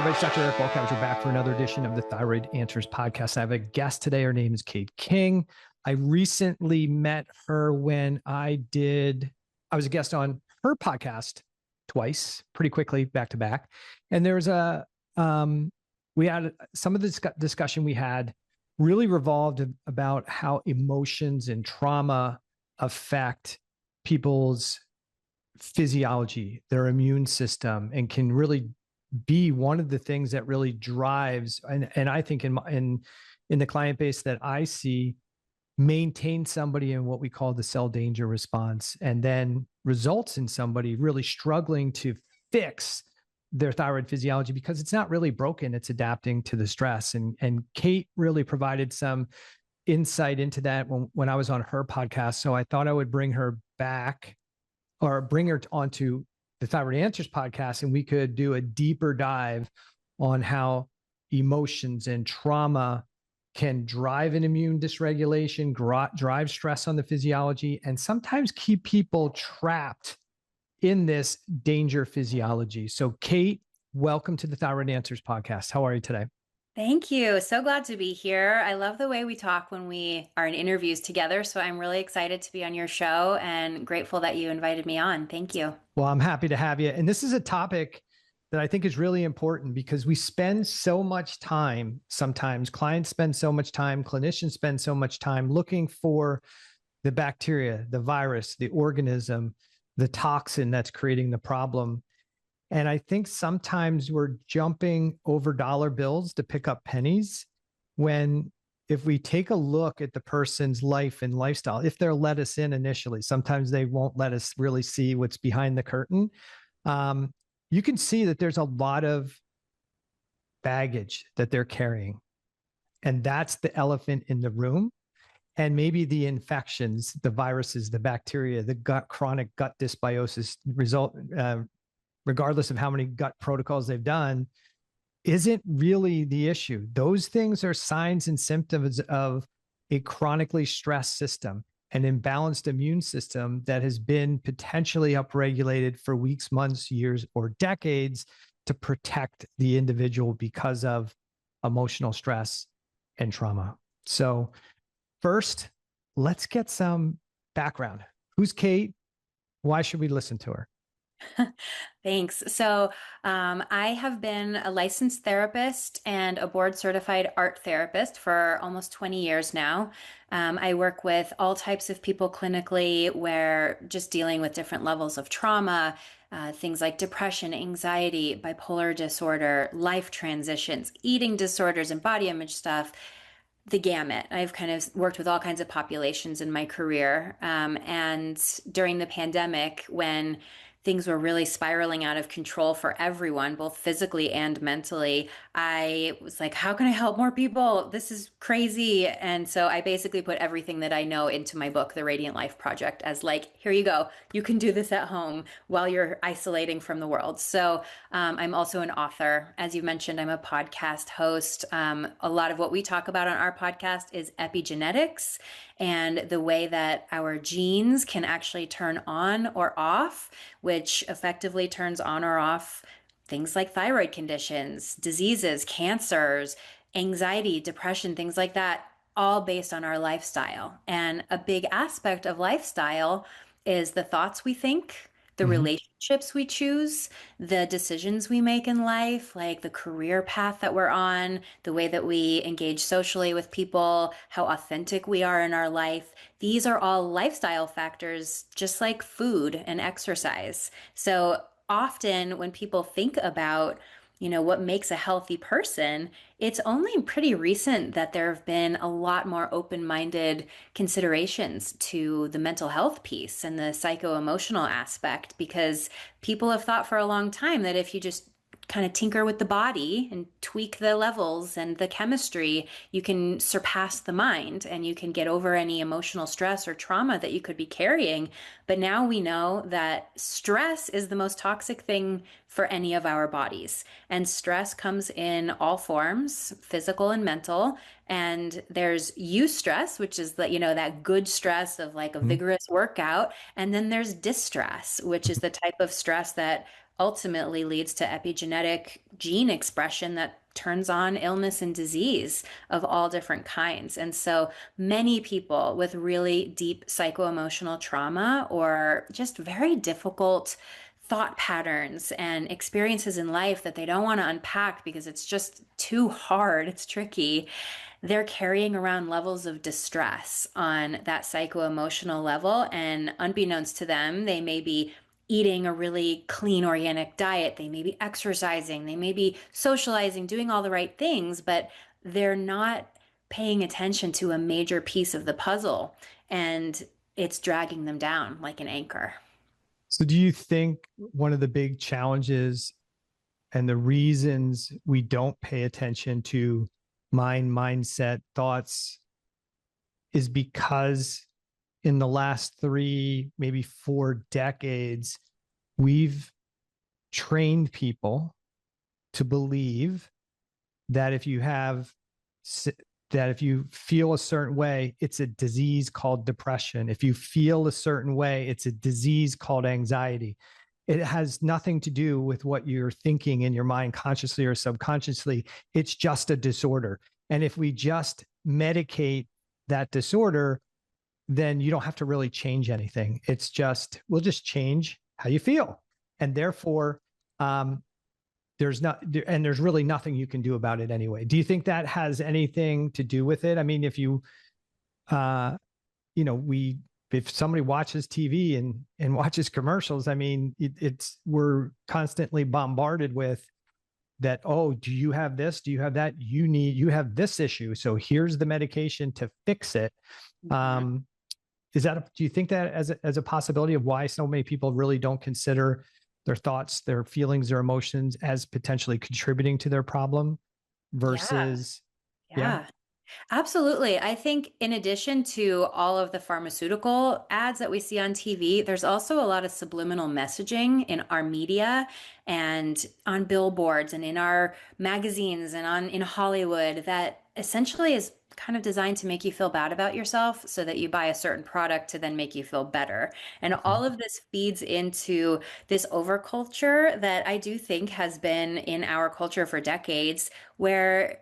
everybody. It's Dr. Eric Balcabbage. We're back for another edition of the Thyroid Answers podcast. I have a guest today. Her name is Kate King. I recently met her when I was a guest on her podcast twice, pretty quickly, back to back. And there was we had some of the discussion we had really revolved about how emotions and trauma affect people's physiology, their immune system, and can really be one of the things that really drives, and I think in the client base that I see, maintain somebody in what we call the cell danger response, and then results in somebody really struggling to fix their thyroid physiology because it's not really broken, it's adapting to the stress. And Kate really provided some insight into that when I was on her podcast. So I thought I would bring her back, or bring her onto the Thyroid Answers podcast, and we could do a deeper dive on how emotions and trauma can drive an immune dysregulation, drive stress on the physiology, and sometimes keep people trapped in this danger physiology. So Kate, welcome to the Thyroid Answers podcast. How are you today? Thank you. So glad to be here. I love the way we talk when we are in interviews together. So I'm really excited to be on your show and grateful that you invited me on. Thank you. Well, I'm happy to have you. And this is a topic that I think is really important because we spend so much time, sometimes clients spend so much time, clinicians spend so much time looking for the bacteria, the virus, the organism, the toxin that's creating the problem. And I think sometimes we're jumping over dollar bills to pick up pennies when, if we take a look at the person's life and lifestyle, if they'll let us in initially, sometimes they won't let us really see what's behind the curtain. You can see that there's a lot of baggage that they're carrying. And that's the elephant in the room. And maybe the infections, the viruses, the bacteria, the chronic gut dysbiosis result, regardless of how many gut protocols they've done, isn't really the issue. Those things are signs and symptoms of a chronically stressed system, an imbalanced immune system that has been potentially upregulated for weeks, months, years, or decades to protect the individual because of emotional stress and trauma. So first, let's get some background. Who's Kate? Why should we listen to her? Thanks. So I have been a licensed therapist and a board certified art therapist for almost 20 years now. I work with all types of people clinically, where just dealing with different levels of trauma, things like depression, anxiety, bipolar disorder, life transitions, eating disorders, and body image stuff. The gamut. I've kind of worked with all kinds of populations in my career. And during the pandemic, when things were really spiraling out of control for everyone, both physically and mentally, I was like, how can I help more people? This is crazy. And so I basically put everything that I know into my book, The Radiant Life Project, as like, here you go. You can do this at home while you're isolating from the world. So I'm also an author. As you mentioned, I'm a podcast host. A lot of what we talk about on our podcast is epigenetics and the way that our genes can actually turn on or off, which effectively turns on or off things like thyroid conditions, diseases, cancers, anxiety, depression, things like that, all based on our lifestyle. And a big aspect of lifestyle is the thoughts we think, the relationships we choose, the decisions we make in life, like the career path that we're on, the way that we engage socially with people, how authentic we are in our life. These are all lifestyle factors, just like food and exercise. So often when people think about what makes a healthy person, it's only pretty recent that there have been a lot more open-minded considerations to the mental health piece and the psycho-emotional aspect, because people have thought for a long time that if you just kind of tinker with the body and tweak the levels and the chemistry, you can surpass the mind and you can get over any emotional stress or trauma that you could be carrying. But now we know that stress is the most toxic thing for any of our bodies. And stress comes in all forms, physical and mental. And there's eustress, which is that good stress of like a vigorous workout. And then there's distress, which is the type of stress that ultimately leads to epigenetic gene expression that turns on illness and disease of all different kinds. And so many people with really deep psycho-emotional trauma or just very difficult thought patterns and experiences in life that they don't want to unpack because it's just too hard, it's tricky, they're carrying around levels of distress on that psycho-emotional level. And unbeknownst to them, they may be eating a really clean organic diet, they may be exercising, they may be socializing, doing all the right things, but they're not paying attention to a major piece of the puzzle, and it's dragging them down like an anchor. So do you think one of the big challenges and the reasons we don't pay attention to mindset, thoughts is because in the last 3, maybe 4 decades, we've trained people to believe that if you have that if you feel a certain way, it's a disease called depression. If you feel a certain way, it's a disease called anxiety. It has nothing to do with what you're thinking in your mind, consciously or subconsciously. It's just a disorder. And if we just medicate that disorder, then you don't have to really change anything. It's just, we'll just change how you feel. And therefore, there's really nothing you can do about it anyway. Do you think that has anything to do with it? I mean, if you, if somebody watches TV and watches commercials, I mean, we're constantly bombarded with that. Oh, do you have this? Do you have that? You have this issue. So here's the medication to fix it. Mm-hmm. Do you think that as a possibility of why so many people really don't consider their thoughts, their feelings, their emotions as potentially contributing to their problem Yeah. versus, yeah. Yeah. Absolutely. I think in addition to all of the pharmaceutical ads that we see on TV, there's also a lot of subliminal messaging in our media and on billboards and in our magazines and in Hollywood that essentially is kind of designed to make you feel bad about yourself so that you buy a certain product to then make you feel better. And all of this feeds into this overculture that I do think has been in our culture for decades, where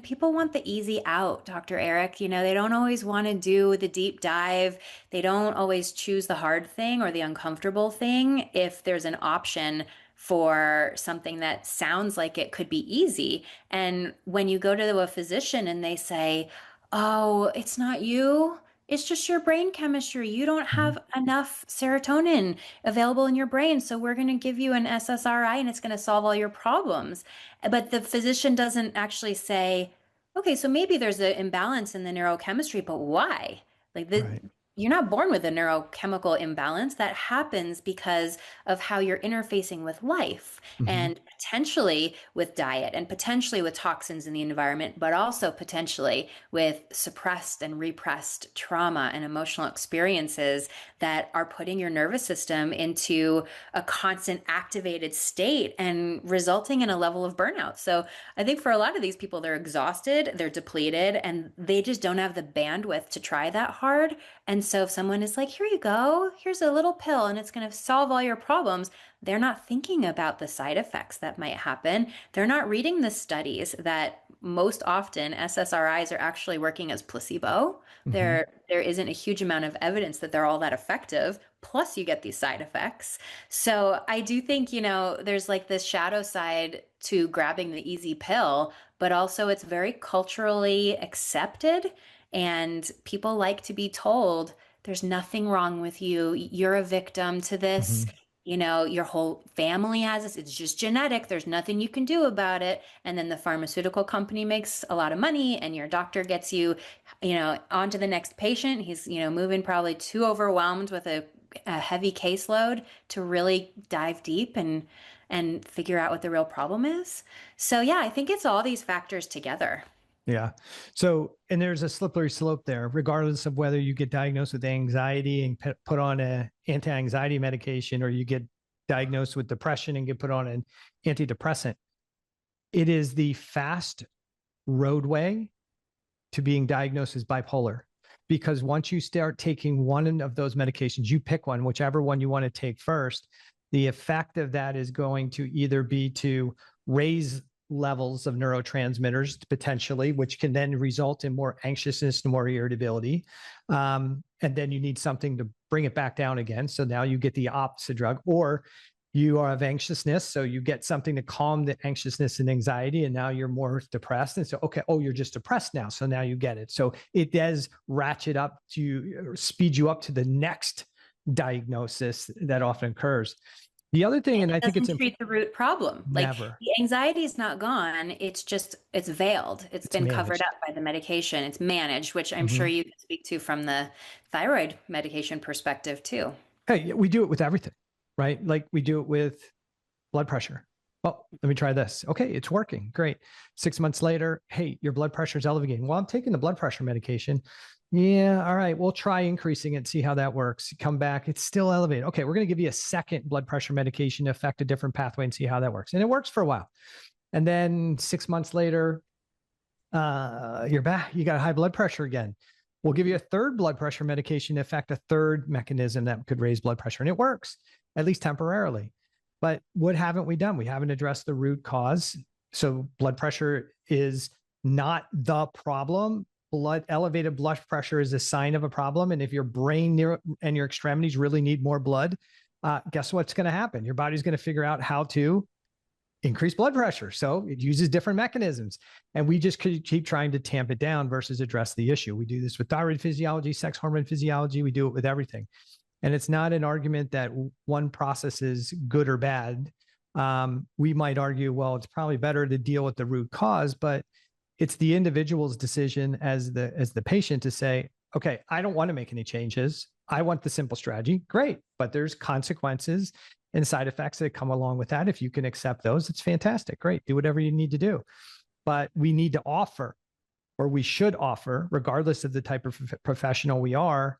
people want the easy out, Dr. Eric. They don't always want to do the deep dive. They don't always choose the hard thing or the uncomfortable thing if there's an option for something that sounds like it could be easy. And when you go to a physician and they say, "Oh, it's not you. It's just your brain chemistry. You don't Mhm. have enough serotonin available in your brain. So we're going to give you an SSRI and it's going to solve all your problems." But the physician doesn't actually say, "Okay, so maybe there's an imbalance in the neurochemistry, but why?" Like Right. you're not born with a neurochemical imbalance. That happens because of how you're interfacing with life Mhm. and potentially with diet and potentially with toxins in the environment, but also potentially with suppressed and repressed trauma and emotional experiences that are putting your nervous system into a constant activated state and resulting in a level of burnout. So I think for a lot of these people, they're exhausted, they're depleted, and they just don't have the bandwidth to try that hard. And so if someone is like, "Here you go, here's a little pill and it's going to solve all your problems," they're not thinking about the side effects that might happen. They're not reading the studies that most often SSRIs are actually working as placebo. Mhm. There isn't a huge amount of evidence that they're all that effective. Plus, you get these side effects. So I do think, there's like this shadow side to grabbing the easy pill, but also it's very culturally accepted. And people like to be told, "There's nothing wrong with you. You're a victim to this. Mhm. Your whole family has this. It's just genetic. There's nothing you can do about it." And then the pharmaceutical company makes a lot of money and your doctor gets you, on to the next patient. He's, moving probably too overwhelmed with a heavy caseload to really dive deep and figure out what the real problem is. So yeah, I think it's all these factors together. Yeah. So, and there's a slippery slope there, regardless of whether you get diagnosed with anxiety and put on a anti-anxiety medication, or you get diagnosed with depression and get put on an antidepressant. It is the fast roadway to being diagnosed as bipolar. Because once you start taking one of those medications, you pick one, whichever one you want to take first, the effect of that is going to either be to raise levels of neurotransmitters potentially, which can then result in more anxiousness and more irritability. And then you need something to bring it back down again. So now you get the opposite drug, or you have anxiousness. So you get something to calm the anxiousness and anxiety. And now you're more depressed. And so, okay, oh, you're just depressed now. So now you get it. So it does ratchet up to speed you up to the next diagnosis that often occurs. The other thing, and I think it's treat the root problem. Like never. the anxiety is not gone. It's just, it's veiled. It's been covered managed. up by the medication. It's managed, which I'm Mhm. sure you can speak to from the thyroid medication perspective too. Hey, we do it with everything, right? Like we do it with blood pressure. Well, let me try this. Okay, it's working. Great. 6 months later, hey, your blood pressure is elevating. Well, I'm taking the blood pressure medication. Yeah, all right. We'll try increasing it, see how that works. Come back, it's still elevated. Okay, we're going to give you a second blood pressure medication to affect a different pathway and see how that works. And it works for a while. And then 6 months later, you're back. You got high blood pressure again. We'll give you a third blood pressure medication to affect a third mechanism that could raise blood pressure. And it works, at least temporarily. But what haven't we done? We haven't addressed the root cause. So blood pressure is not the problem. Elevated blood pressure is a sign of a problem. And if your brain and your extremities really need more blood, guess what's going to happen? Your body's going to figure out how to increase blood pressure. So it uses different mechanisms. And we just keep trying to tamp it down versus address the issue. We do this with thyroid physiology, sex hormone physiology. We do it with everything. And it's not an argument that one process is good or bad. We might argue, well, it's probably better to deal with the root cause, but it's the individual's decision as the patient to say, okay, I don't want to make any changes. I want the simple strategy. Great. But there's consequences and side effects that come along with that. If you can accept those, it's fantastic. Great. Do whatever you need to do. But we need to offer, or we should offer, regardless of the type of professional we are,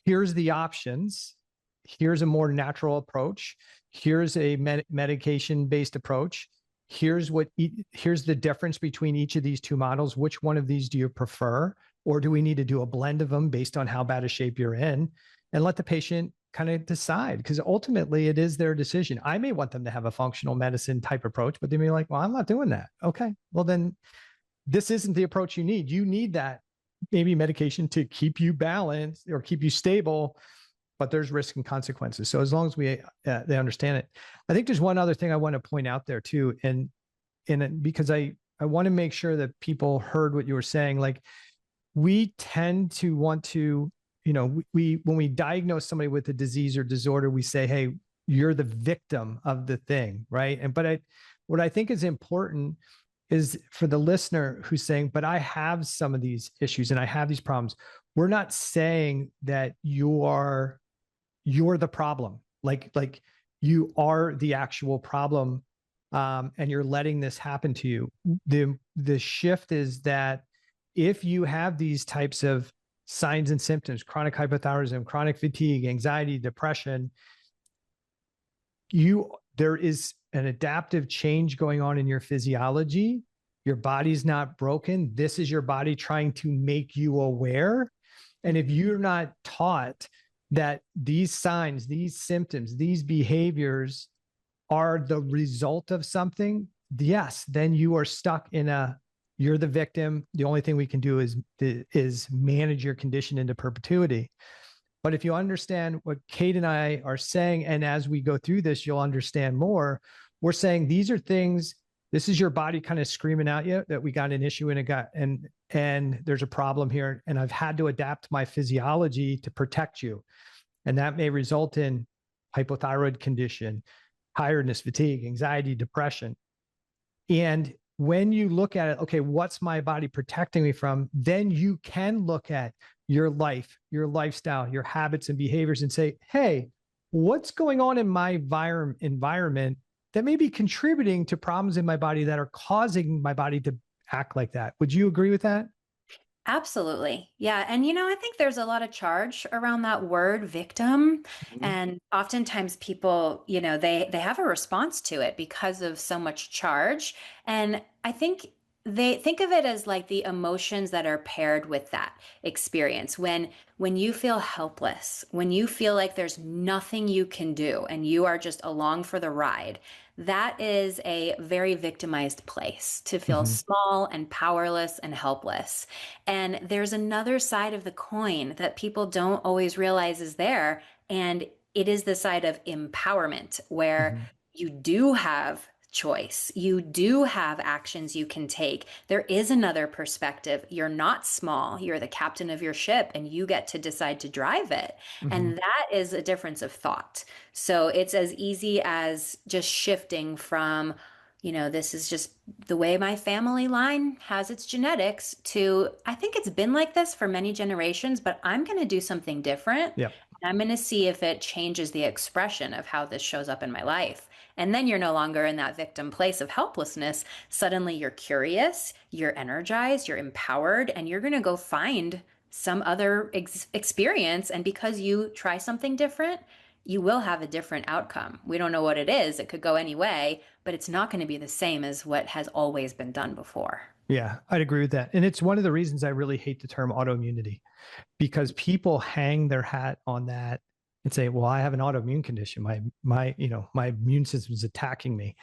here's the options. Here's a more natural approach. Here's a medication-based approach. Here's the difference between each of these two models. Which one of these do you prefer? Or do we need to do a blend of them based on how bad a shape you're in? And let the patient kind of decide, because ultimately it is their decision. I may want them to have a functional medicine type approach, but they may be like, well, I'm not doing that. Okay, well then this isn't the approach you need. You need that maybe medication to keep you balanced or keep you stable, but there's risk and consequences. So as long as they understand it. I think there's one other thing I want to point out there too. And because I want to make sure that people heard what you were saying. Like we tend to want to, when we diagnose somebody with a disease or disorder, we say, hey, you're the victim of the thing, right? What I think is important is for the listener who's saying, but I have some of these issues and I have these problems. We're not saying that you're the problem, like you are the actual problem, and you're letting this happen to you. The shift is that if you have these types of signs and symptoms, chronic hypothyroidism, chronic fatigue, anxiety, depression, there is an adaptive change going on in your physiology. Your body's not broken. This is your body trying to make you aware. And if you're not taught that these signs, these symptoms, these behaviors are the result of something, yes, then you are stuck you're the victim. The only thing we can do is manage your condition into perpetuity. But if you understand what Kate and I are saying, and as we go through this, you'll understand more. We're saying these are things, this is your body kind of screaming at you that we got an issue in a gut and there's a problem here. And I've had to adapt my physiology to protect you. And that may result in hypothyroid condition, tiredness, fatigue, anxiety, depression. And when you look at it, okay, what's my body protecting me from? Then you can look at your life, your lifestyle, your habits and behaviors and say, hey, what's going on in my environment that may be contributing to problems in my body that are causing my body to act like that? Would you agree with that? Absolutely. Yeah. And, I think there's a lot of charge around that word victim. Mhm. And oftentimes people, they have a response to it because of so much charge. And I think They think of it as like the emotions that are paired with that experience. When you feel helpless, when you feel like there's nothing you can do and you are just along for the ride, that is a very victimized place to feel Hmm. small and powerless and helpless. And there's another side of the coin that people don't always realize is there, and it is the side of empowerment where Hmm. you do have choice. You do have actions you can take. There is another perspective. You're not small. You're the captain of your ship and you get to decide to drive it. Hmm. And that is a difference of thought. So it's as easy as just shifting from, this is just the way my family line has its genetics to, I think it's been like this for many generations, but I'm going to do something different. Yep. I'm going to see if it changes the expression of how this shows up in my life. And then you're no longer in that victim place of helplessness. Suddenly you're curious, you're energized, you're empowered, and you're going to go find some other experience. And because you try something different, you will have a different outcome. We don't know what it is. It could go any way, but it's not going to be the same as what has always been done before. Yeah, I'd agree with that. And it's one of the reasons I really hate the term autoimmunity, because people hang their hat on that and say, well, I have an autoimmune condition. My immune system is attacking me.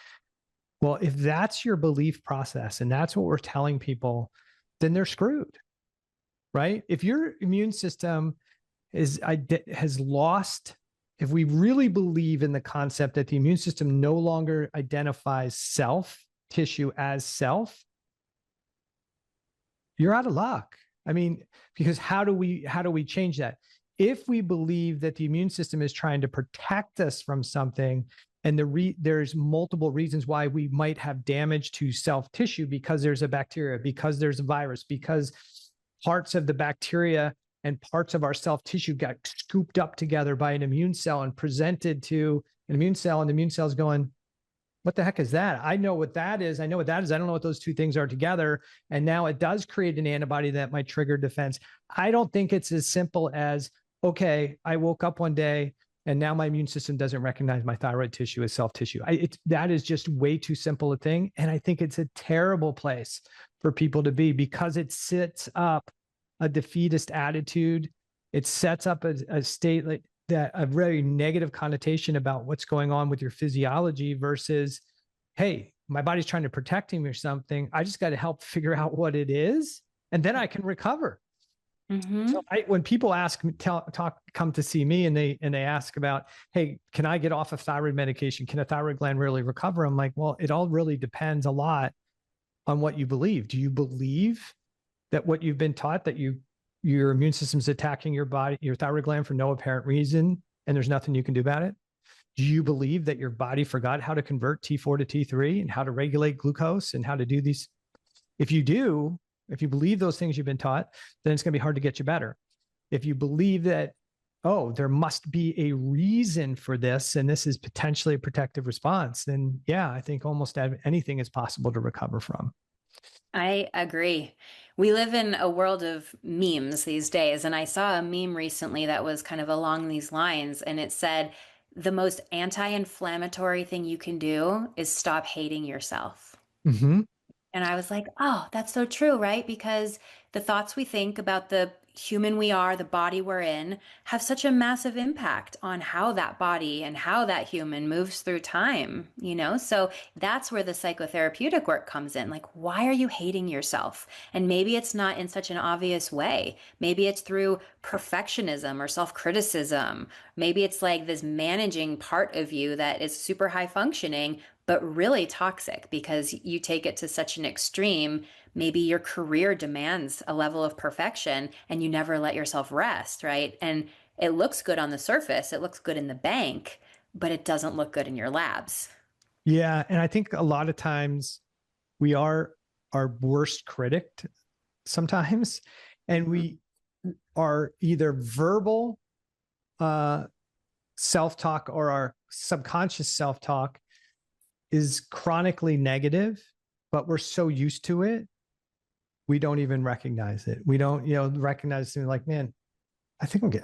Well, if that's your belief process and that's what we're telling people, then they're screwed, right? If your immune system has lost, if we really believe in the concept that the immune system no longer identifies self tissue as self, you're out of luck. I mean, because how do we change that? If we believe that the immune system is trying to protect us from something, and there's multiple reasons why we might have damage to self tissue, because there's a bacteria, because there's a virus, because parts of the bacteria and parts of our self tissue got scooped up together by an immune cell and presented to an immune cell, and the immune cell is going, what the heck is that? I know what that is. I know what that is. I don't know what those two things are together. And now it does create an antibody that might trigger defense. I don't think it's as simple as, okay, I woke up one day and now my immune system doesn't recognize my thyroid tissue as self tissue. That is just way too simple a thing. And I think it's a terrible place for people to be, because it sets up a defeatist attitude. It sets up a state like that, a very negative connotation about what's going on with your physiology versus, hey, my body's trying to protect me or something. I just got to help figure out what it is, and then I can recover. So Mm-hmm. when people come to see me and they ask about, hey, can I get off of thyroid medication? Can a thyroid gland really recover? I'm like, well, it all really depends a lot on what you believe. Do you believe that what you've been taught, that your immune system's attacking your body, your thyroid gland, for no apparent reason, and there's nothing you can do about it? Do you believe that your body forgot how to convert T4 to T3 and how to regulate glucose and how to do these? If you do, if you believe those things you've been taught, then it's going to be hard to get you better. If you believe that, oh, there must be a reason for this, and this is potentially a protective response, then yeah, I think almost anything is possible to recover from. I agree. We live in a world of memes these days, and I saw a meme recently that was kind of along these lines, and it said, the most anti-inflammatory thing you can do is stop hating yourself. Mm-hmm. And I was like, oh, that's so true, right? Because the thoughts we think about the human we are, the body we're in, have such a massive impact on how that body and how that human moves through time. So that's where the psychotherapeutic work comes in. Like, why are you hating yourself? And maybe it's not in such an obvious way. Maybe it's through perfectionism or self-criticism. Maybe it's like this managing part of you that is super high functioning, but really toxic because you take it to such an extreme. Maybe your career demands a level of perfection and you never let yourself rest, right? And it looks good on the surface, it looks good in the bank, but it doesn't look good in your labs. Yeah, and I think a lot of times we are our worst critic sometimes, and we are either verbal self-talk or our subconscious self-talk is chronically negative, but we're so used to it, we don't even recognize it. We don't, recognize something like, man, I think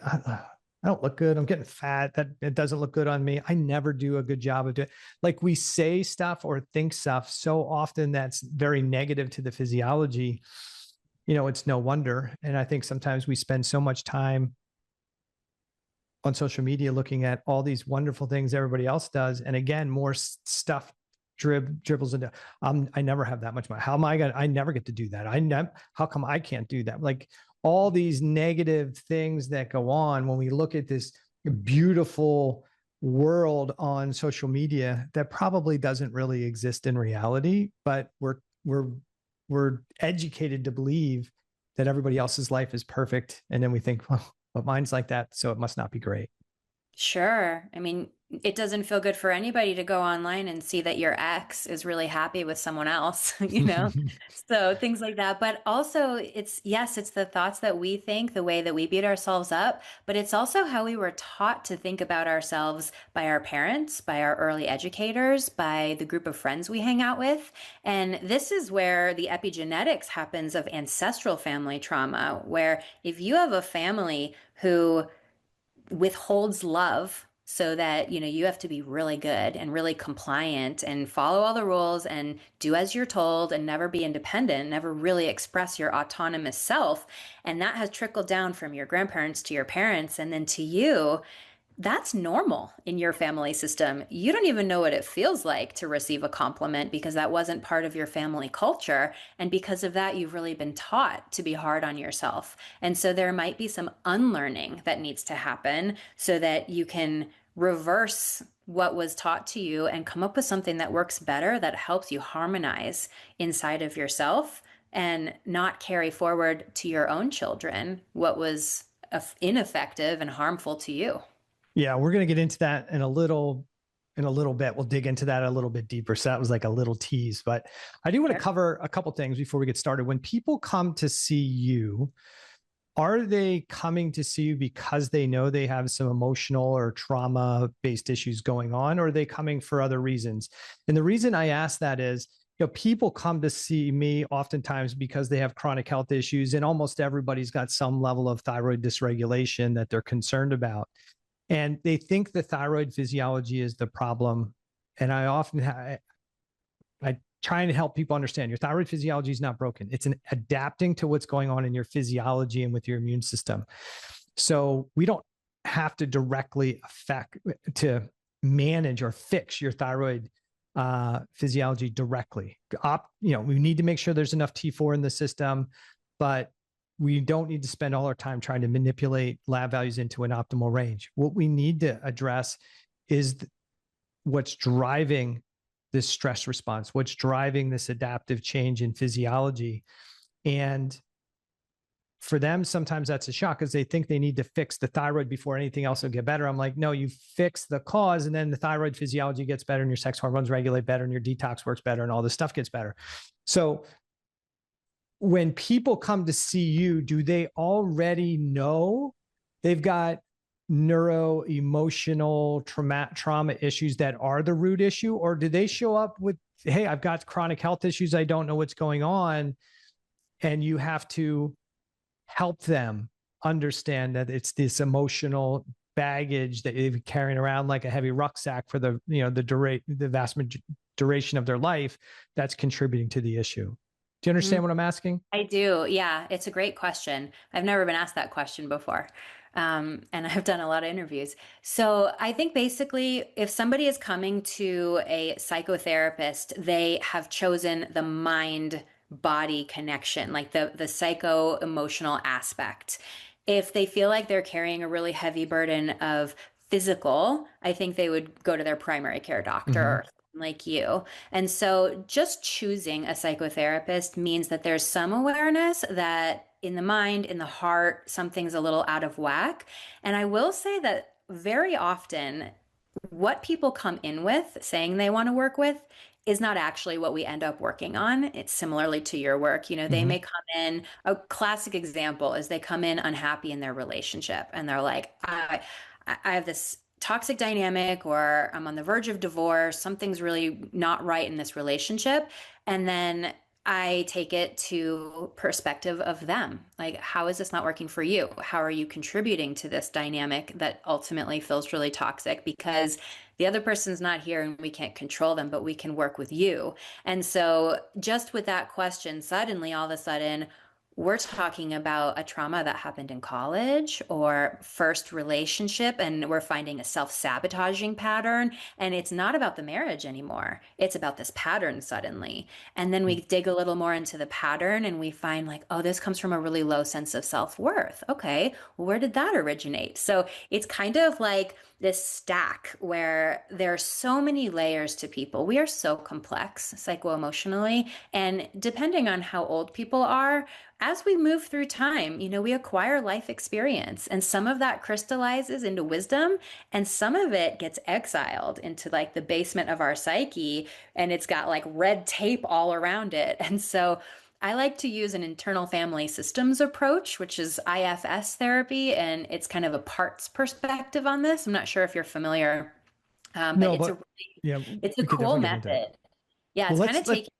I don't look good. I'm getting fat. That it doesn't look good on me. I never do a good job of doing. Like we say stuff or think stuff so often that's very negative to the physiology. It's no wonder. And I think sometimes we spend so much time on social media looking at all these wonderful things everybody else does, and again, more stuff dribbles into. I never have that much money. How am I gonna? I never get to do that. How come I can't do that? Like all these negative things that go on when we look at this beautiful world on social media that probably doesn't really exist in reality, but we're educated to believe that everybody else's life is perfect, and then we think, well, but mine's like that, so it must not be great. Sure. I mean, it doesn't feel good for anybody to go online and see that your ex is really happy with someone else, you know? So things like that. But also, yes, it's the thoughts that we think, the way that we beat ourselves up, but it's also how we were taught to think about ourselves by our parents, by our early educators, by the group of friends we hang out with. And this is where the epigenetics happens of ancestral family trauma, where if you have a family who withholds love so that you have to be really good and really compliant and follow all the rules and do as you're told and never be independent, never really express your autonomous self, and that has trickled down from your grandparents to your parents and then to you. That's normal in your family system. You don't even know what it feels like to receive a compliment because that wasn't part of your family culture. And because of that, you've really been taught to be hard on yourself. And so there might be some unlearning that needs to happen so that you can reverse what was taught to you and come up with something that works better, that helps you harmonize inside of yourself and not carry forward to your own children what was ineffective and harmful to you. Yeah, we're going to get into that in a little bit. We'll dig into that a little bit deeper. So that was like a little tease, but I do want to Sure. cover a couple things before we get started. When people come to see you, are they coming to see you because they know they have some emotional or trauma based issues going on, or are they coming for other reasons? And the reason I ask that is, people come to see me oftentimes because they have chronic health issues, and almost everybody's got some level of thyroid dysregulation that they're concerned about. And they think the thyroid physiology is the problem. And I try and help people understand your thyroid physiology is not broken. It's adapting to what's going on in your physiology and with your immune system. So we don't have to directly affect to manage or fix your thyroid physiology directly. We need to make sure there's enough T4 in the system, but we don't need to spend all our time trying to manipulate lab values into an optimal range. What we need to address is what's driving this stress response, what's driving this adaptive change in physiology. And for them, sometimes that's a shock because they think they need to fix the thyroid before anything else will get better. I'm like, no, you fix the cause and then the thyroid physiology gets better and your sex hormones regulate better and your detox works better and all this stuff gets better. So when people come to see you, do they already know they've got neuro emotional trauma issues that are the root issue? Or do they show up with, hey, I've got chronic health issues, I don't know what's going on, and you have to help them understand that it's this emotional baggage that they've been carrying around like a heavy rucksack for the vast duration of their life that's contributing to the issue. Do you understand what I'm asking? I do. Yeah, it's a great question. I've never been asked that question before. And I've done a lot of interviews. So I think basically, if somebody is coming to a psychotherapist, they have chosen the mind body connection, like the psycho emotional aspect. If they feel like they're carrying a really heavy burden of physical, I think they would go to their primary care doctor Mm-hmm. or like you. And so just choosing a psychotherapist means that there's some awareness that in the mind, in the heart, something's a little out of whack. And I will say that very often, what people come in with saying they want to work with is not actually what we end up working on. It's similarly to your work. They Mm-hmm. may come in, a classic example is they come in unhappy in their relationship and they're like, I have this toxic dynamic or I'm on the verge of divorce. Something's really not right in this relationship. And then I take it to perspective of them. Like, how is this not working for you? How are you contributing to this dynamic that ultimately feels really toxic? Because the other person's not here and we can't control them, but we can work with you. And so, just with that question, suddenly, all of a sudden, we're talking about a trauma that happened in college or first relationship, and we're finding a self-sabotaging pattern. And it's not about the marriage anymore. It's about this pattern suddenly. And then we dig a little more into the pattern and we find like, oh, this comes from a really low sense of self-worth. Okay, well, where did that originate? So it's kind of like this stack where there are so many layers to people. We are so complex psycho-emotionally. And depending on how old people are, as we move through time, we acquire life experience, and some of that crystallizes into wisdom, and some of it gets exiled into like the basement of our psyche, and it's got like red tape all around it. And so I like to use an internal family systems approach, which is IFS therapy, and it's kind of a parts perspective on this. I'm not sure if you're familiar, but No, but yeah, it's a we could cool definitely get into it. method. Yeah, Well, it's kind of taking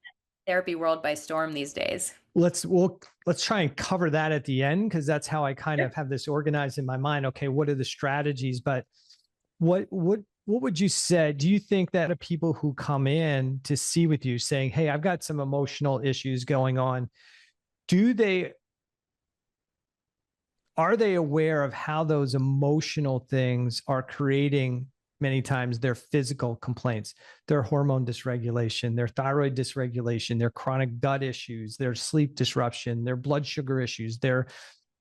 therapy world by storm these days. let's try and cover that at the end, because that's how I kind Sure. of have this organized in my mind. Okay, what are the strategies? But what would you say? Do you think that the people who come in to see with you saying, "Hey, I've got some emotional issues going on," do they are they aware of how those emotional things are creating many times their physical complaints, their hormone dysregulation, their thyroid dysregulation, their chronic gut issues, their sleep disruption, their blood sugar issues, their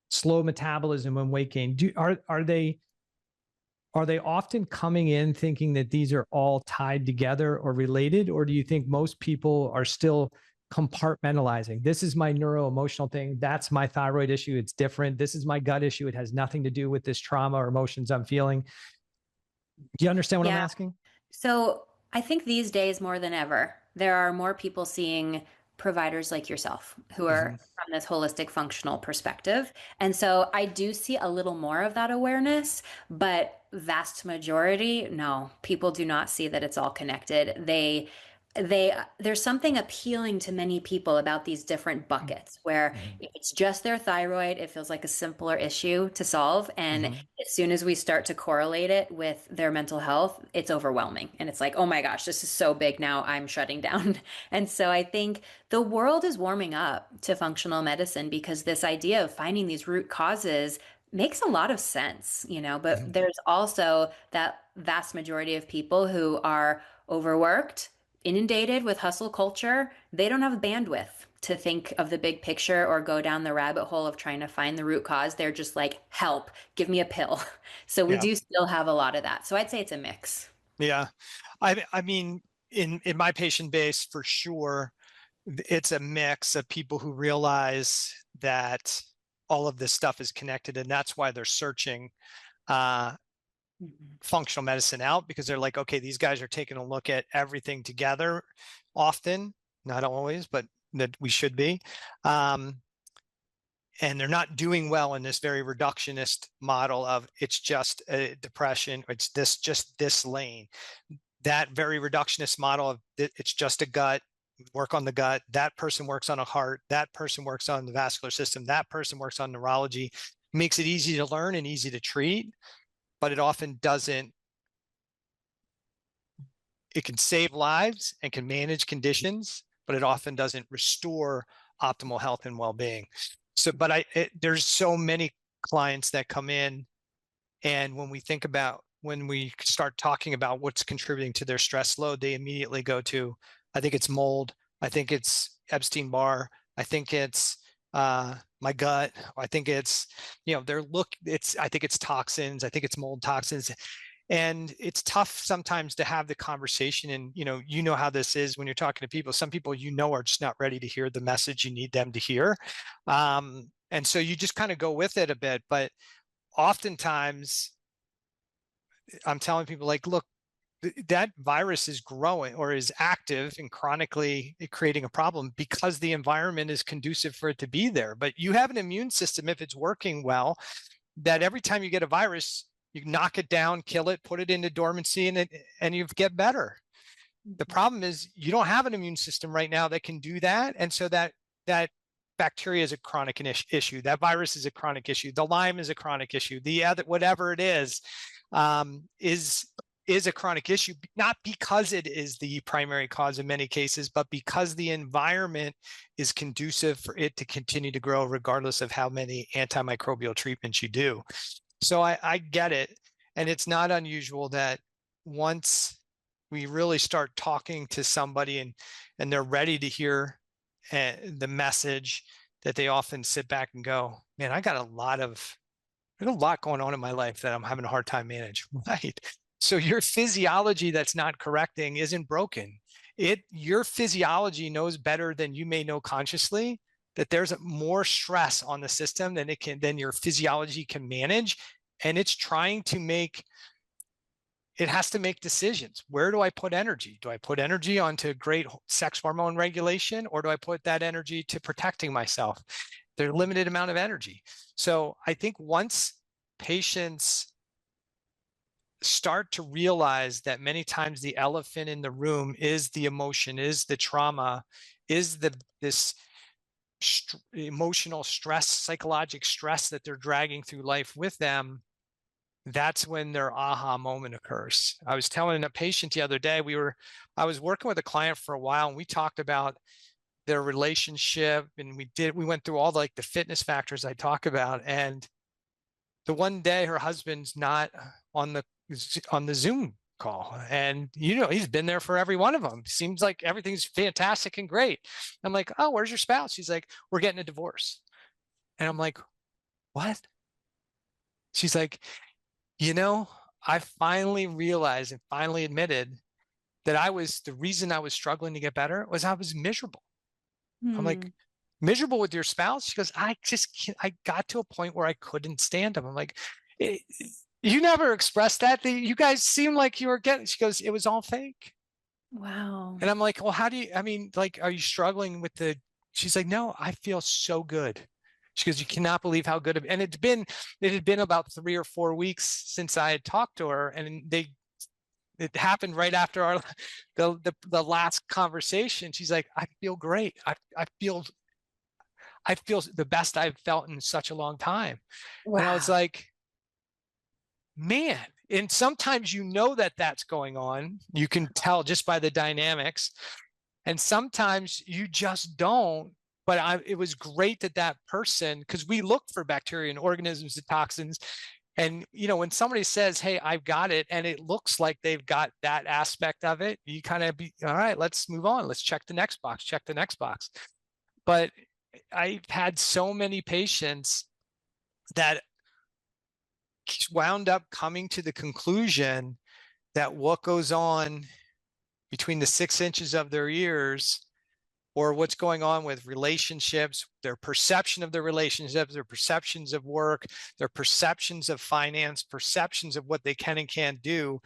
slow metabolism and weight gain? Are they often coming in thinking that these are all tied together or related? Or do you think most people are still compartmentalizing? This is my neuro emotional thing. That's my thyroid issue. It's different. This is my gut issue. It has nothing to do with this trauma or emotions I'm feeling. Do you understand what I'm Yeah. asking? So I think these days more than ever, there are more people seeing providers like yourself who Mm-hmm. are from this holistic functional perspective. And so I do see a little more of that awareness, but vast majority, no, people do not see that it's all connected. There's something appealing to many people about these different buckets where if it's just their thyroid, it feels like a simpler issue to solve. And Mm-hmm. as soon as we start to correlate it with their mental health, it's overwhelming. And it's like, oh my gosh, this is so big now, I'm shutting down. And so I think the world is warming up to functional medicine because this idea of finding these root causes makes a lot of sense, but Mm-hmm. there's also that vast majority of people who are overworked, inundated with hustle culture. They don't have bandwidth to think of the big picture or go down the rabbit hole of trying to find the root cause. They're just like, help, give me a pill. So we Yeah. do still have a lot of that. So I'd say it's a mix. Yeah. I mean, in my patient base, for sure, it's a mix of people who realize that all of this stuff is connected, and that's why they're searching functional medicine out, because they're like, okay, these guys are taking a look at everything together often, not always, but that we should be. And they're not doing well in this very reductionist model of it's just a depression, it's just this lane. That very reductionist model of it's just a gut, work on the gut, that person works on a heart, that person works on the vascular system, that person works on neurology, makes it easy to learn and easy to treat, but it often doesn't. It can save lives and can manage conditions, but it often doesn't restore optimal health and well-being. So, but there's so many clients that come in, and when we start talking about what's contributing to their stress load, they immediately go to, I think it's mold, I think it's Epstein-Barr, I think it's my gut, I think it's, I think it's toxins, I think it's mold toxins. And it's tough sometimes to have the conversation. And, how this is when you're talking to people. Some people, are just not ready to hear the message you need them to hear. And so you just kind of go with it a bit. But oftentimes I'm telling people like, look, that virus is growing or is active and chronically creating a problem because the environment is conducive for it to be there. But you have an immune system, if it's working well, that every time you get a virus, you knock it down, kill it, put it into dormancy, and you get better. The problem is you don't have an immune system right now that can do that. And so that bacteria is a chronic issue. That virus is a chronic issue. The Lyme is a chronic issue. The other, whatever it is a chronic issue, not because it is the primary cause in many cases, but because the environment is conducive for it to continue to grow regardless of how many antimicrobial treatments you do. So I get it. And it's not unusual that once we really start talking to somebody and they're ready to hear the message, that they often sit back and go, man, I got a lot going on in my life that I'm having a hard time managing. Right. So your physiology that's not correcting isn't broken. Your physiology knows better than you may know consciously that there's more stress on the system than your physiology can manage. And it's trying to it has to make decisions. Where do I put energy? Do I put energy onto great sex hormone regulation, or do I put that energy to protecting myself? There's a limited amount of energy. So I think once patients start to realize that many times the elephant in the room is the emotion, is the trauma, is this emotional stress, psychological stress that they're dragging through life with them, that's when their aha moment occurs. I was telling a patient the other day, I was working with a client for a while, and we talked about their relationship, and we went through all the fitness factors I talk about. And the one day her husband's not on the Zoom call, and he's been there for every one of them. Seems like everything's fantastic and great. I'm like, oh, where's your spouse? She's like, we're getting a divorce. And I'm like, what? She's like, I finally realized and finally admitted that the reason I was struggling to get better was I was miserable. I'm like, miserable with your spouse? She goes, I got to a point where I couldn't stand him. I'm like, you never expressed that. You guys seem like you were getting, she goes, it was all fake. Wow. And I'm like, well, are you struggling with she's like, no, I feel so good. She goes, you cannot believe how good. And it had been about 3 or 4 weeks since I had talked to her, and it happened right after the last conversation. She's like, I feel great. I feel the best I've felt in such a long time. Wow. And I was like, man. And sometimes that's going on. You can tell just by the dynamics. And sometimes you just don't. But it was great that person, because we look for bacteria and organisms and toxins. And, when somebody says, hey, I've got it, and it looks like they've got that aspect of it, you kind of all right, let's move on. Let's check the next box, But I've had so many patients that wound up coming to the conclusion that what goes on between the 6 inches of their ears, or what's going on with relationships, their perception of their relationships, their perceptions of work, their perceptions of finance, perceptions of what they can and can't do,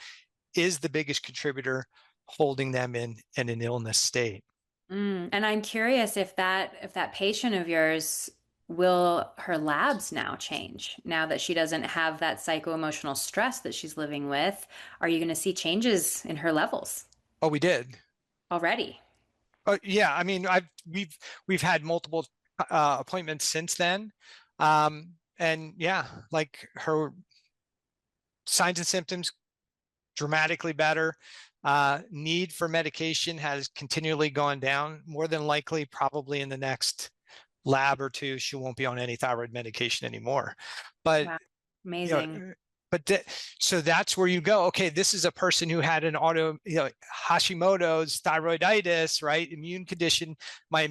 is the biggest contributor holding them in an illness state. And I'm curious if that patient of yours, will her labs now change now that she doesn't have that psycho-emotional stress that she's living with? Are you going to see changes in her levels? Oh, we did already. Yeah, I mean, we've had multiple appointments since then, and yeah, like her signs and symptoms dramatically better. Need for medication has continually gone down. More than likely, probably in the next lab or two, she won't be on any thyroid medication anymore. But wow. Amazing. So that's where you go. Okay, this is a person who had an Hashimoto's, thyroiditis, right? Immune condition. My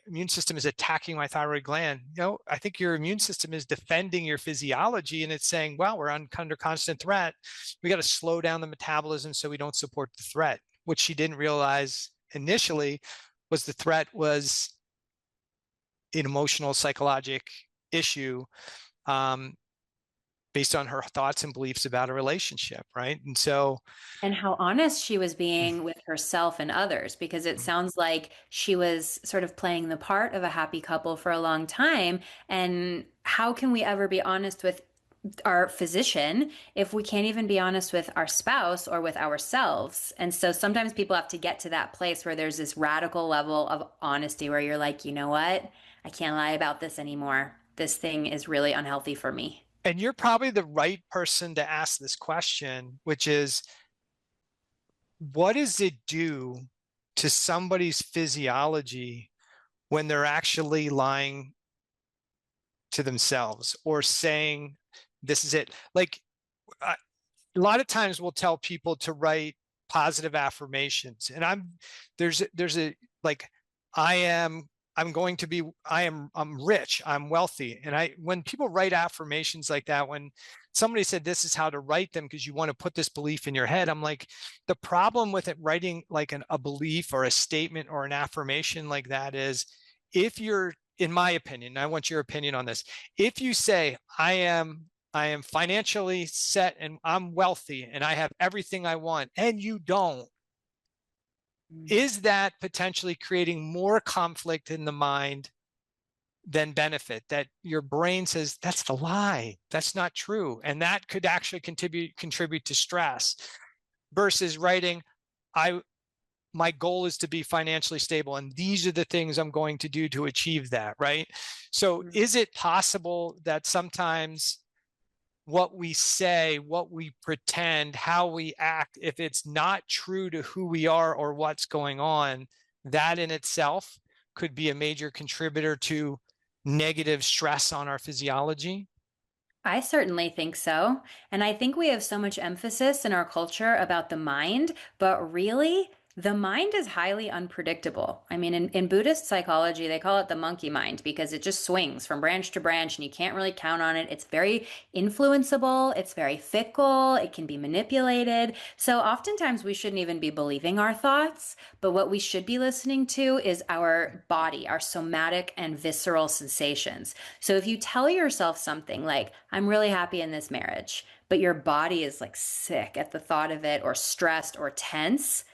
immune system is attacking my thyroid gland. I think your immune system is defending your physiology, and it's saying, well, we're under constant threat. We got to slow down the metabolism so we don't support the threat. What she didn't realize initially was the threat was an emotional, psychological issue. Based on her thoughts and beliefs about a relationship, right? And how honest she was being with herself and others, because it sounds like she was sort of playing the part of a happy couple for a long time. And how can we ever be honest with our physician if we can't even be honest with our spouse or with ourselves. And so sometimes people have to get to that place where there's this radical level of honesty where you're like, you know what? I can't lie about this anymore. This thing is really unhealthy for me. And you're probably the right person to ask this question, which is, what does it do to somebody's physiology when they're actually lying to themselves or saying, this is it? Like, a lot of times we'll tell people to write positive affirmations, and there's a like, I'm rich, I'm wealthy. And when people write affirmations like that, when somebody said this is how to write them because you want to put this belief in your head, I'm like, the problem with it writing like a belief or a statement or an affirmation like that is, if you're, in my opinion, I want your opinion on this, if you say, I am financially set and I'm wealthy and I have everything I want, and you don't, is that potentially creating more conflict in the mind than benefit? That your brain says, that's the lie, that's not true. And that could actually contribute to stress, versus writing, my goal is to be financially stable, and these are the things I'm going to do to achieve that, right? So is it possible that sometimes what we say, what we pretend, how we act, if it's not true to who we are or what's going on, that in itself could be a major contributor to negative stress on our physiology? I certainly think so. And I think we have so much emphasis in our culture about the mind, but really, the mind is highly unpredictable. I mean, in Buddhist psychology, they call it the monkey mind because it just swings from branch to branch and you can't really count on it. It's very influenceable, it's very fickle, it can be manipulated. So oftentimes we shouldn't even be believing our thoughts, but what we should be listening to is our body, our somatic and visceral sensations. So if you tell yourself something like, I'm really happy in this marriage, but your body is like sick at the thought of it or stressed or tense,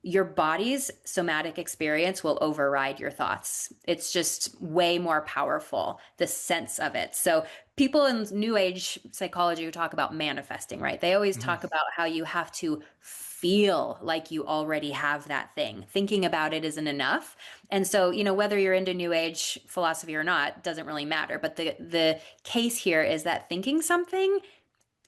your body's somatic experience will override your thoughts. It's just way more powerful, the sense of it. So people in New Age psychology who talk about manifesting, right? They always talk about how you have to feel like you already have that thing. Thinking about it isn't enough. And so, whether you're into New Age philosophy or not, doesn't really matter. But the case here is that thinking something,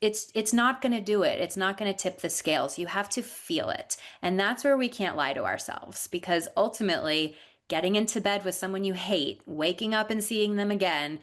it's not going to do it. It's not going to tip the scales. You have to feel it. And that's where we can't lie to ourselves, because ultimately getting into bed with someone you hate, waking up and seeing them again,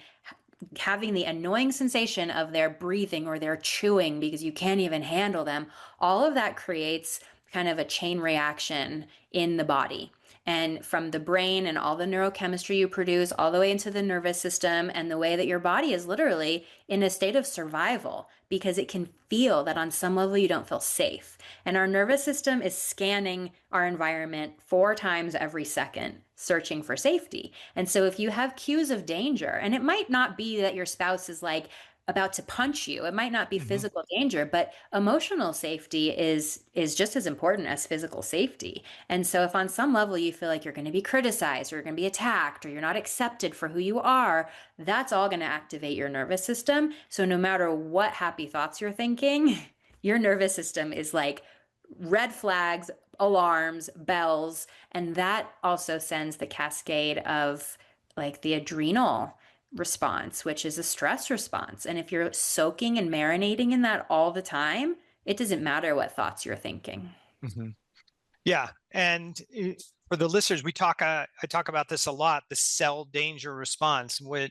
having the annoying sensation of their breathing or their chewing because you can't even handle them, all of that creates kind of a chain reaction in the body. And from the brain and all the neurochemistry you produce all the way into the nervous system, and the way that your body is literally in a state of survival because it can feel that on some level you don't feel safe. And our nervous system is scanning our environment 4 times every second, searching for safety. And so if you have cues of danger, and it might not be that your spouse is like about to punch you, it might not be physical danger, but emotional safety is just as important as physical safety. And so if on some level you feel like you're going to be criticized or you're going to be attacked or you're not accepted for who you are, that's all going to activate your nervous system. So no matter what happy thoughts you're thinking, your nervous system is like red flags, alarms, bells, and that also sends the cascade of like the adrenal response, which is a stress response. And if you're soaking and marinating in that all the time, it doesn't matter what thoughts you're thinking. Yeah. And for the listeners, I talk about this a lot, the cell danger response. What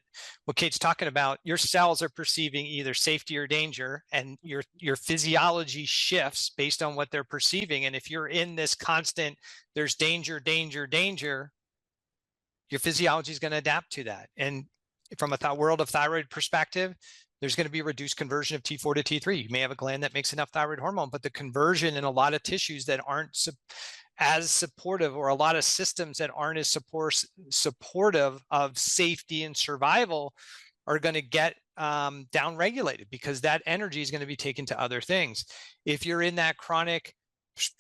Kate's talking about, your cells are perceiving either safety or danger, and your physiology shifts based on what they're perceiving. And if you're in this constant, there's danger, danger, danger, your physiology is going to adapt to that. And from a world of thyroid perspective, there's going to be a reduced conversion of T4 to T3. You may have a gland that makes enough thyroid hormone, but the conversion in a lot of tissues that aren't as supportive, or a lot of systems that aren't as supportive of safety and survival, are going to get downregulated because that energy is going to be taken to other things. If you're in that chronic,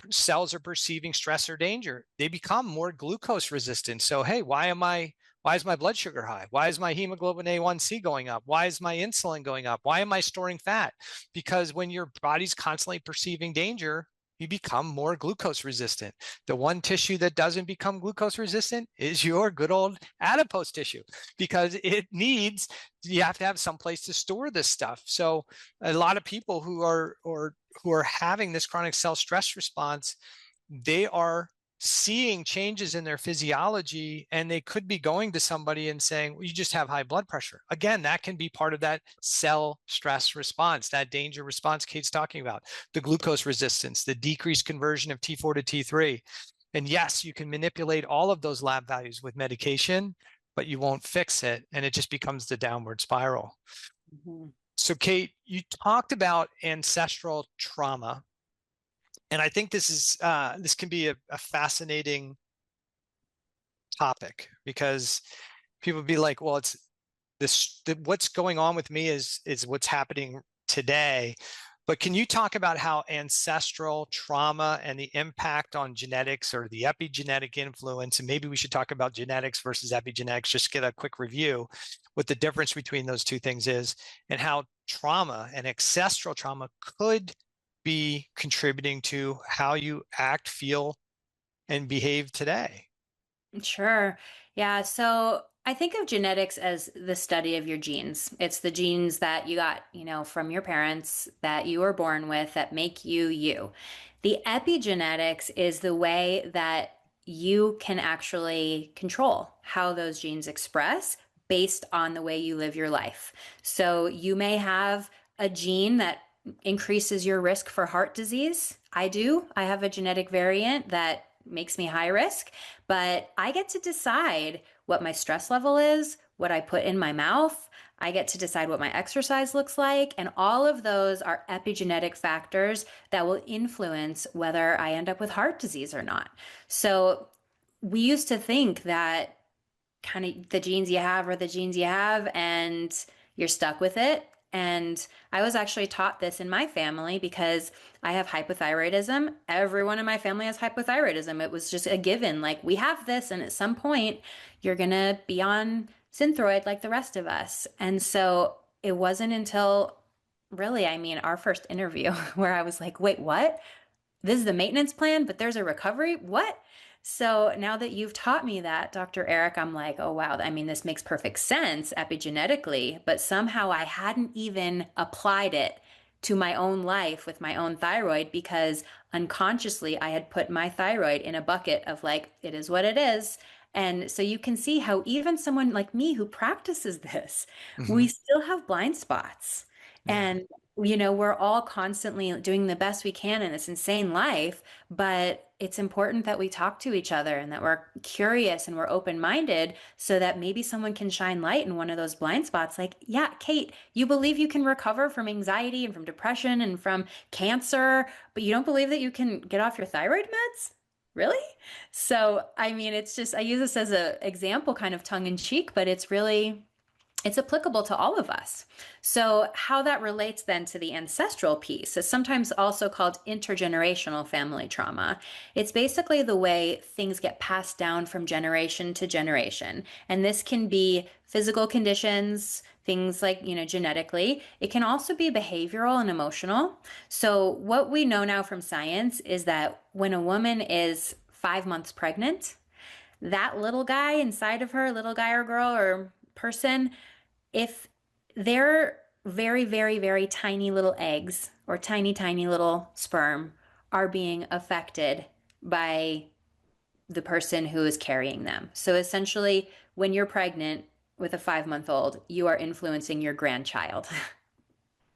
cells are perceiving stress or danger, they become more glucose resistant. So, hey, why am I Why is my blood sugar high? Why is my hemoglobin A1C going up? Why is my insulin going up? Why am I storing fat? Because when your body's constantly perceiving danger, you become more glucose resistant. The one tissue that doesn't become glucose resistant is your good old adipose tissue, because you have to have some place to store this stuff. So a lot of people who are having this chronic cell stress response, they are seeing changes in their physiology, and they could be going to somebody and saying, well, you just have high blood pressure. Again, that can be part of that cell stress response, that danger response Kate's talking about, the glucose resistance, the decreased conversion of T4 to T3. And yes, you can manipulate all of those lab values with medication, but you won't fix it, and it just becomes the downward spiral. Mm-hmm. So Kate, you talked about ancestral trauma. And I think this can be a fascinating topic, because people be like, well, what's going on with me is what's happening today. But can you talk about how ancestral trauma and the impact on genetics, or the epigenetic influence, and maybe we should talk about genetics versus epigenetics, just get a quick review, what the difference between those two things is, and how trauma and ancestral trauma could be contributing to how you act, feel, and behave today? Sure. Yeah. So I think of genetics as the study of your genes. It's the genes that you got, from your parents, that you were born with, that make you you. The epigenetics is the way that you can actually control how those genes express based on the way you live your life. So you may have a gene that increases your risk for heart disease. I do. I have a genetic variant that makes me high risk, but I get to decide what my stress level is, what I put in my mouth. I get to decide what my exercise looks like. And all of those are epigenetic factors that will influence whether I end up with heart disease or not. So we used to think that kind of the genes you have are the genes you have, and you're stuck with it. And I was actually taught this in my family because I have hypothyroidism. Everyone in my family has hypothyroidism. It was just a given. Like, we have this, and at some point you're going to be on Synthroid like the rest of us. And so it wasn't until really, our first interview where I was like, wait, what? This is the maintenance plan, but there's a recovery? What? So now that you've taught me that, Dr. Eric, I'm like, oh, wow. This makes perfect sense epigenetically, but somehow I hadn't even applied it to my own life with my own thyroid, because unconsciously I had put my thyroid in a bucket of like, it is what it is. And so you can see how even someone like me who practices this, we still have blind spots. Yeah. And we're all constantly doing the best we can in this insane life, but it's important that we talk to each other and that we're curious and we're open-minded, so that maybe someone can shine light in one of those blind spots. Like, yeah, Kate, you believe you can recover from anxiety and from depression and from cancer, but you don't believe that you can get off your thyroid meds? Really? So, it's just, I use this as an example, kind of tongue in cheek, but it's applicable to all of us. So how that relates then to the ancestral piece is sometimes also called intergenerational family trauma. It's basically the way things get passed down from generation to generation. And this can be physical conditions, things like, genetically. It can also be behavioral and emotional. So what we know now from science is that when a woman is 5 months pregnant, that little guy inside of her, little guy or girl or person, if they're very, very, very tiny little eggs or tiny, tiny little sperm are being affected by the person who is carrying them. So essentially, when you're pregnant with a 5-month-old, you are influencing your grandchild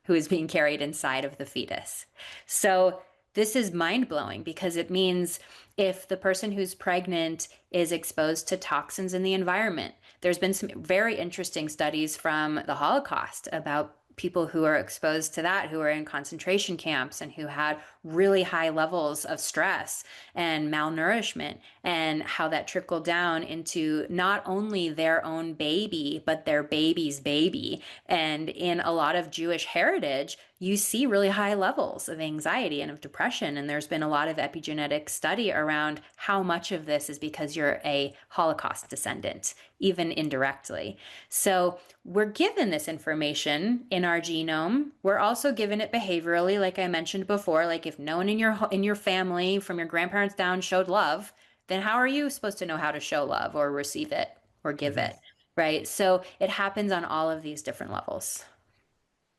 who is being carried inside of the fetus. So this is mind-blowing, because it means if the person who's pregnant is exposed to toxins in the environment, there's been some very interesting studies from the Holocaust about people who are exposed to that, who are in concentration camps and who had really high levels of stress and malnourishment, and how that trickled down into not only their own baby, but their baby's baby. And in a lot of Jewish heritage, you see really high levels of anxiety and of depression. And there's been a lot of epigenetic study around how much of this is because you're a Holocaust descendant, even indirectly. So we're given this information in our genome. We're also given it behaviorally, like I mentioned before. Like if no one in your family, from your grandparents down, showed love, then how are you supposed to know how to show love or receive it or give it? Right? So it happens on all of these different levels.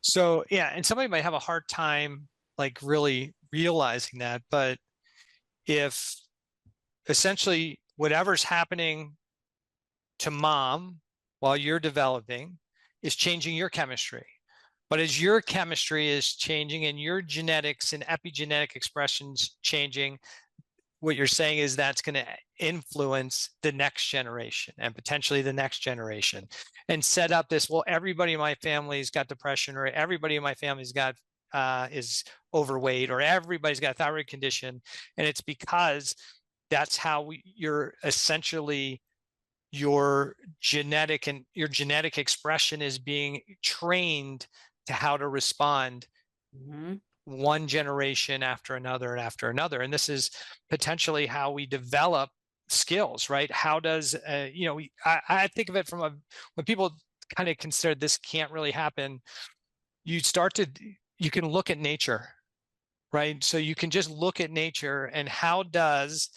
So yeah, and somebody might have a hard time like really realizing that, but if essentially whatever's happening to mom while you're developing is changing your chemistry, but as your chemistry is changing and your genetics and epigenetic expressions changing, what you're saying is that's going to influence the next generation and potentially the next generation, and set up this, well, everybody in my family's got depression, or everybody in my family's got is overweight, or everybody's got a thyroid condition. And it's because that's how you're essentially, your genetic expression is being trained to how to respond one generation after another and after another. And this is potentially how we develop skills, right? How does, I think of it from when people kind of consider this can't really happen, you can look at nature, right? So you can just look at nature, and how does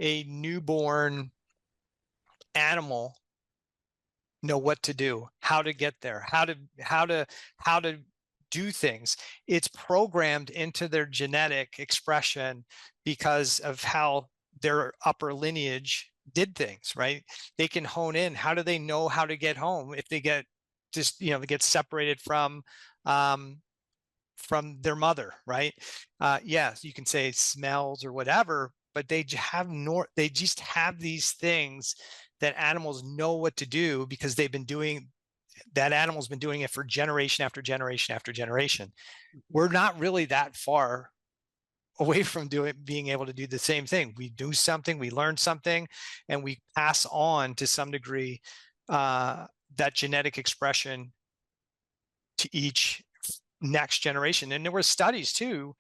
a newborn animal know what to do, how to get there, how to do things. It's programmed into their genetic expression because of how their upper lineage did things, right? They can hone in. How do they know how to get home if they get they get separated from their mother, right? Yes, you can say smells or whatever, but they just have these things that animals know what to do because that animal's been doing it for generation after generation after generation. We're not really that far away from being able to do the same thing. We do something, we learn something, and we pass on to some degree that genetic expression to each next generation. And there were studies too,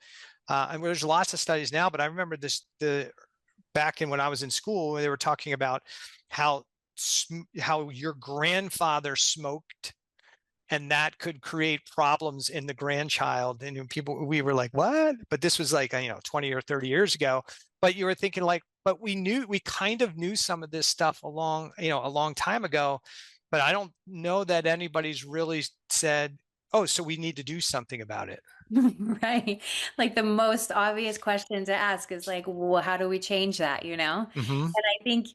and there's lots of studies now, but I remember back when I was in school, they were talking about how your grandfather smoked, and that could create problems in the grandchild. And we were like, what? But this was like, 20 or 30 years ago. But you were thinking like, but we kind of knew some of this stuff a long time ago, but I don't know that anybody's really said, oh, so we need to do something about it. Right. Like the most obvious question to ask is like, well, how do we change that, Mm-hmm. And I think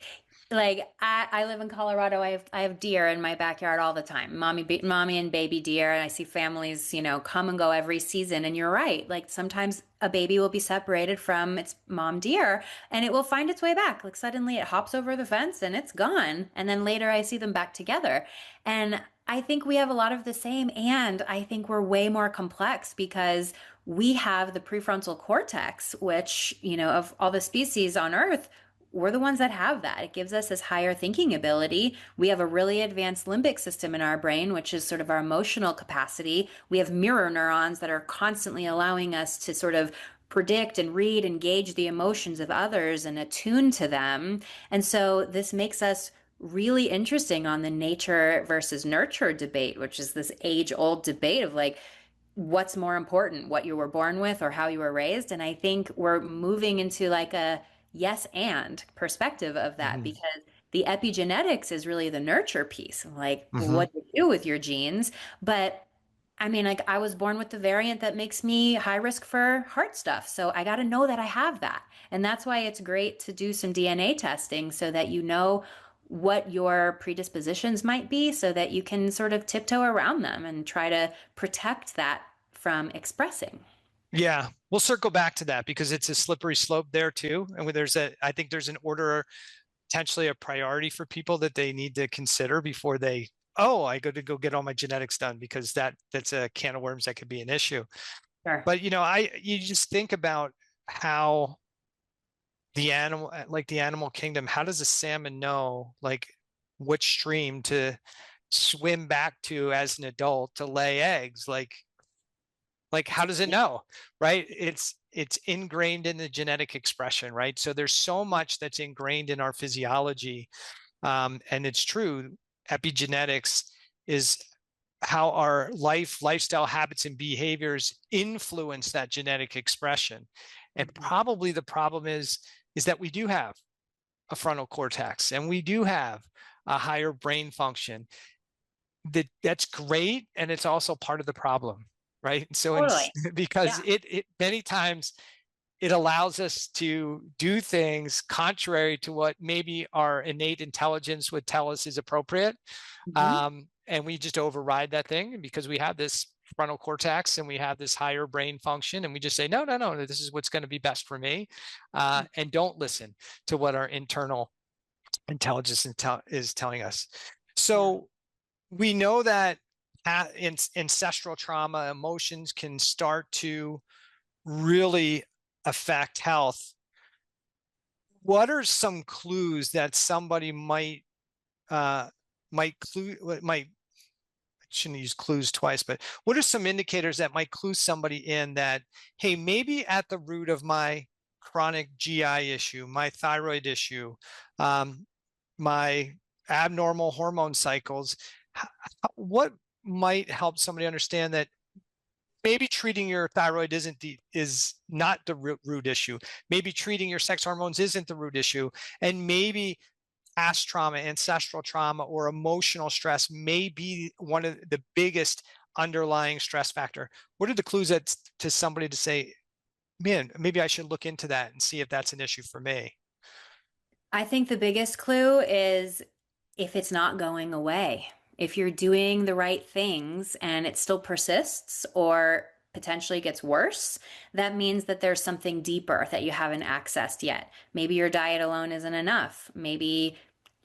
like I live in Colorado. I have deer in my backyard all the time. Mommy and baby deer, and I see families, come and go every season. And you're right. Like sometimes a baby will be separated from its mom deer and it will find its way back. Like suddenly it hops over the fence and it's gone. And then later I see them back together. And I think we have a lot of the same, and I think we're way more complex because we have the prefrontal cortex, which, of all the species on Earth, we're the ones that have that. It gives us this higher thinking ability. We have a really advanced limbic system in our brain, which is sort of our emotional capacity. We have mirror neurons that are constantly allowing us to sort of predict and read and gauge the emotions of others and attune to them. And so this makes us really interesting on the nature versus nurture debate, which is this age-old debate of like, what's more important, what you were born with or how you were raised? And I think we're moving into like a yes and perspective of that, because the epigenetics is really the nurture piece, like what you do with your genes. But I mean, like I was born with the variant that makes me high risk for heart stuff. So I got to know that I have that. And that's why it's great to do some DNA testing so that you know what your predispositions might be so that you can sort of tiptoe around them and try to protect that from expressing. Yeah, we'll circle back to that because it's a slippery slope there too. And I think there's an order, potentially a priority for people that they need to consider before I go get all my genetics done, because that's a can of worms that could be an issue. Sure. But, you just think about how the animal, like the animal kingdom, how does a salmon know, like, which stream to swim back to as an adult to lay eggs? Like how does it know, right? It's ingrained in the genetic expression, right? So there's so much that's ingrained in our physiology. And it's true, epigenetics is how our lifestyle habits and behaviors influence that genetic expression. And probably the problem is that we do have a frontal cortex and we do have a higher brain function. That's great, and it's also part of the problem, right? So Totally. because Yeah. it many times it allows us to do things contrary to what maybe our innate intelligence would tell us is appropriate. Mhm. And we just override that thing because we have this frontal cortex and we have this higher brain function, and we just say, no, this is what's going to be best for me. And don't listen to what our internal intelligence is telling us. Yeah. So we know that ancestral trauma emotions can start to really affect health. What are some clues that somebody might I shouldn't use clues twice, but what are some indicators that might clue somebody in that, hey, maybe at the root of my chronic GI issue, my thyroid issue, my abnormal hormone cycles, what might help somebody understand that maybe treating your thyroid is not the root issue. Maybe treating your sex hormones isn't the root issue, and maybe past trauma, ancestral trauma, or emotional stress may be one of the biggest underlying stress factor. What are the clues that to somebody to say, man, maybe I should look into that and see if that's an issue for me? I think the biggest clue is if it's not going away. If you're doing the right things and it still persists or potentially gets worse, that means that there's something deeper that you haven't accessed yet. Maybe your diet alone isn't enough. Maybe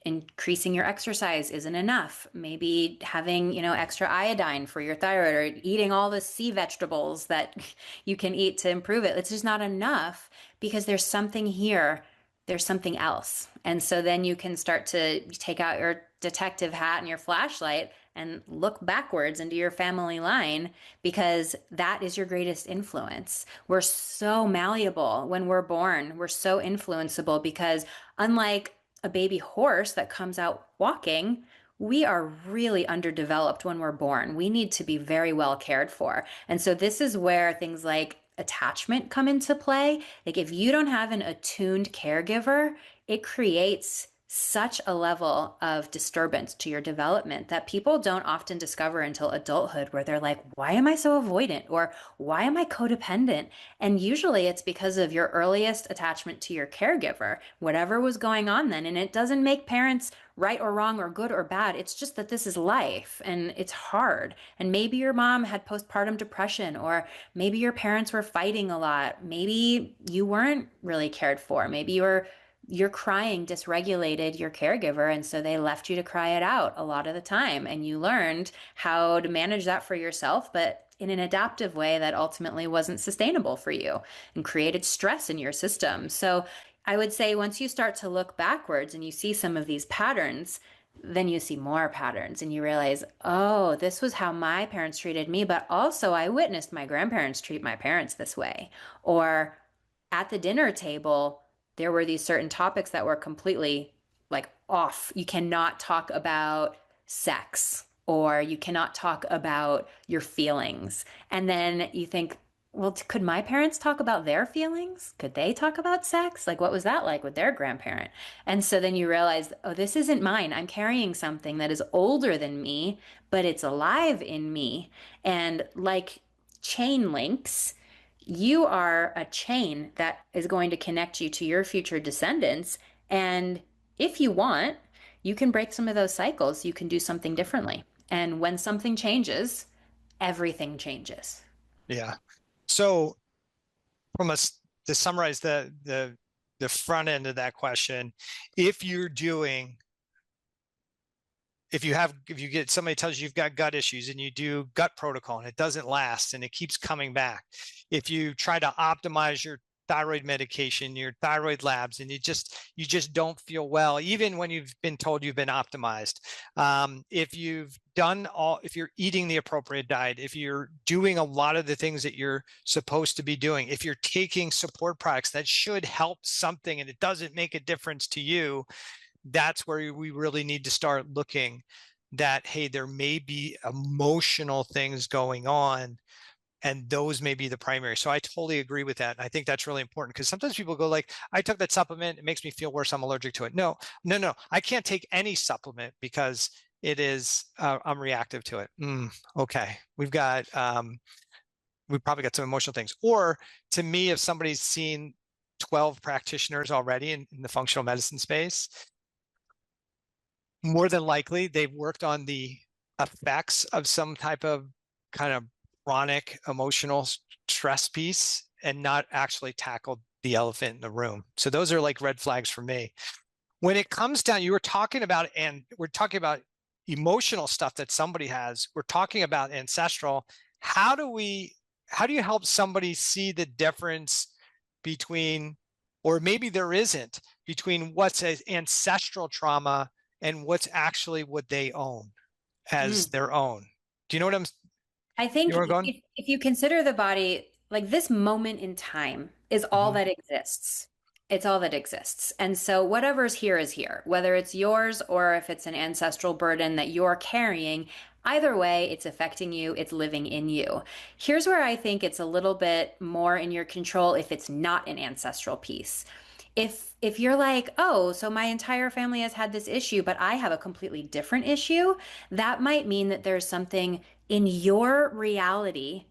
increasing your exercise isn't enough. Maybe having, extra iodine for your thyroid or eating all the sea vegetables that you can eat to improve it. It's just not enough because there's something here, there's something else. And so then you can start to take out your detective hat and your flashlight and look backwards into your family line because that is your greatest influence. We're so malleable when we're born. We're so influenceable because unlike a baby horse that comes out walking, we are really underdeveloped when we're born. We need to be very well cared for. And so this is where things like attachment come into play. Like if you don't have an attuned caregiver, it creates such a level of disturbance to your development that people don't often discover until adulthood, where they're like, why am I so avoidant? Or why am I codependent? And usually it's because of your earliest attachment to your caregiver, whatever was going on then. And it doesn't make parents right or wrong or good or bad. It's just that this is life and it's hard. And maybe your mom had postpartum depression, or maybe your parents were fighting a lot. Maybe you weren't really cared for. Maybe you're crying dysregulated your caregiver, and so they left you to cry it out a lot of the time, and you learned how to manage that for yourself, but in an adaptive way that ultimately wasn't sustainable for you and created stress in your system. So I would say once you start to look backwards and you see some of these patterns, then you see more patterns and you realize, oh, this was how my parents treated me, but also I witnessed my grandparents treat my parents this way. Or at the dinner table, there were these certain topics that were completely like off. You cannot talk about sex, or you cannot talk about your feelings. And then you think, well, could my parents talk about their feelings? Could they talk about sex? Like, what was that like with their grandparent? And so then you realize, oh, this isn't mine. I'm carrying something that is older than me, but it's alive in me. And like chain links, you are a chain that is going to connect you to your future descendants. And if you want, you can break some of those cycles. You can do something differently. And when something changes, everything changes. Yeah. So to summarize the front end of that question, if you're doing if you get somebody tells you you've got gut issues and you do gut protocol and it doesn't last and it keeps coming back, if you try to optimize your thyroid medication, your thyroid labs, and you just don't feel well, even when you've been told you've been optimized. If you're eating the appropriate diet, if you're doing a lot of the things that you're supposed to be doing, if you're taking support products that should help something and it doesn't make a difference to you, that's where we really need to start looking that, hey, there may be emotional things going on, and those may be the primary. So I totally agree with that. And I think that's really important, because sometimes people go like, I took that supplement, it makes me feel worse, I'm allergic to it. No, I can't take any supplement because it is, I'm reactive to it. Okay, we've probably got some emotional things. Or to me, if somebody's seen 12 practitioners already in the functional medicine space, more than likely they've worked on the effects of some type of kind of chronic emotional stress piece and not actually tackled the elephant in the room. So those are like red flags for me. When it comes down, you were talking about, and we're talking about emotional stuff that somebody has, we're talking about ancestral. How do you help somebody see the difference between, or maybe there isn't, between what's an ancestral trauma and what's actually what they own as their own? Do you know what I think where I'm going? if you consider the body, like this moment in time is all that exists. It's all that exists. And so whatever's here is here, whether it's yours or if it's an ancestral burden that you're carrying, either way, it's affecting you, it's living in you. Here's where I think it's a little bit more in your control if it's not an ancestral piece. If you're like, oh, so my entire family has had this issue, but I have a completely different issue, that might mean that there's something in your reality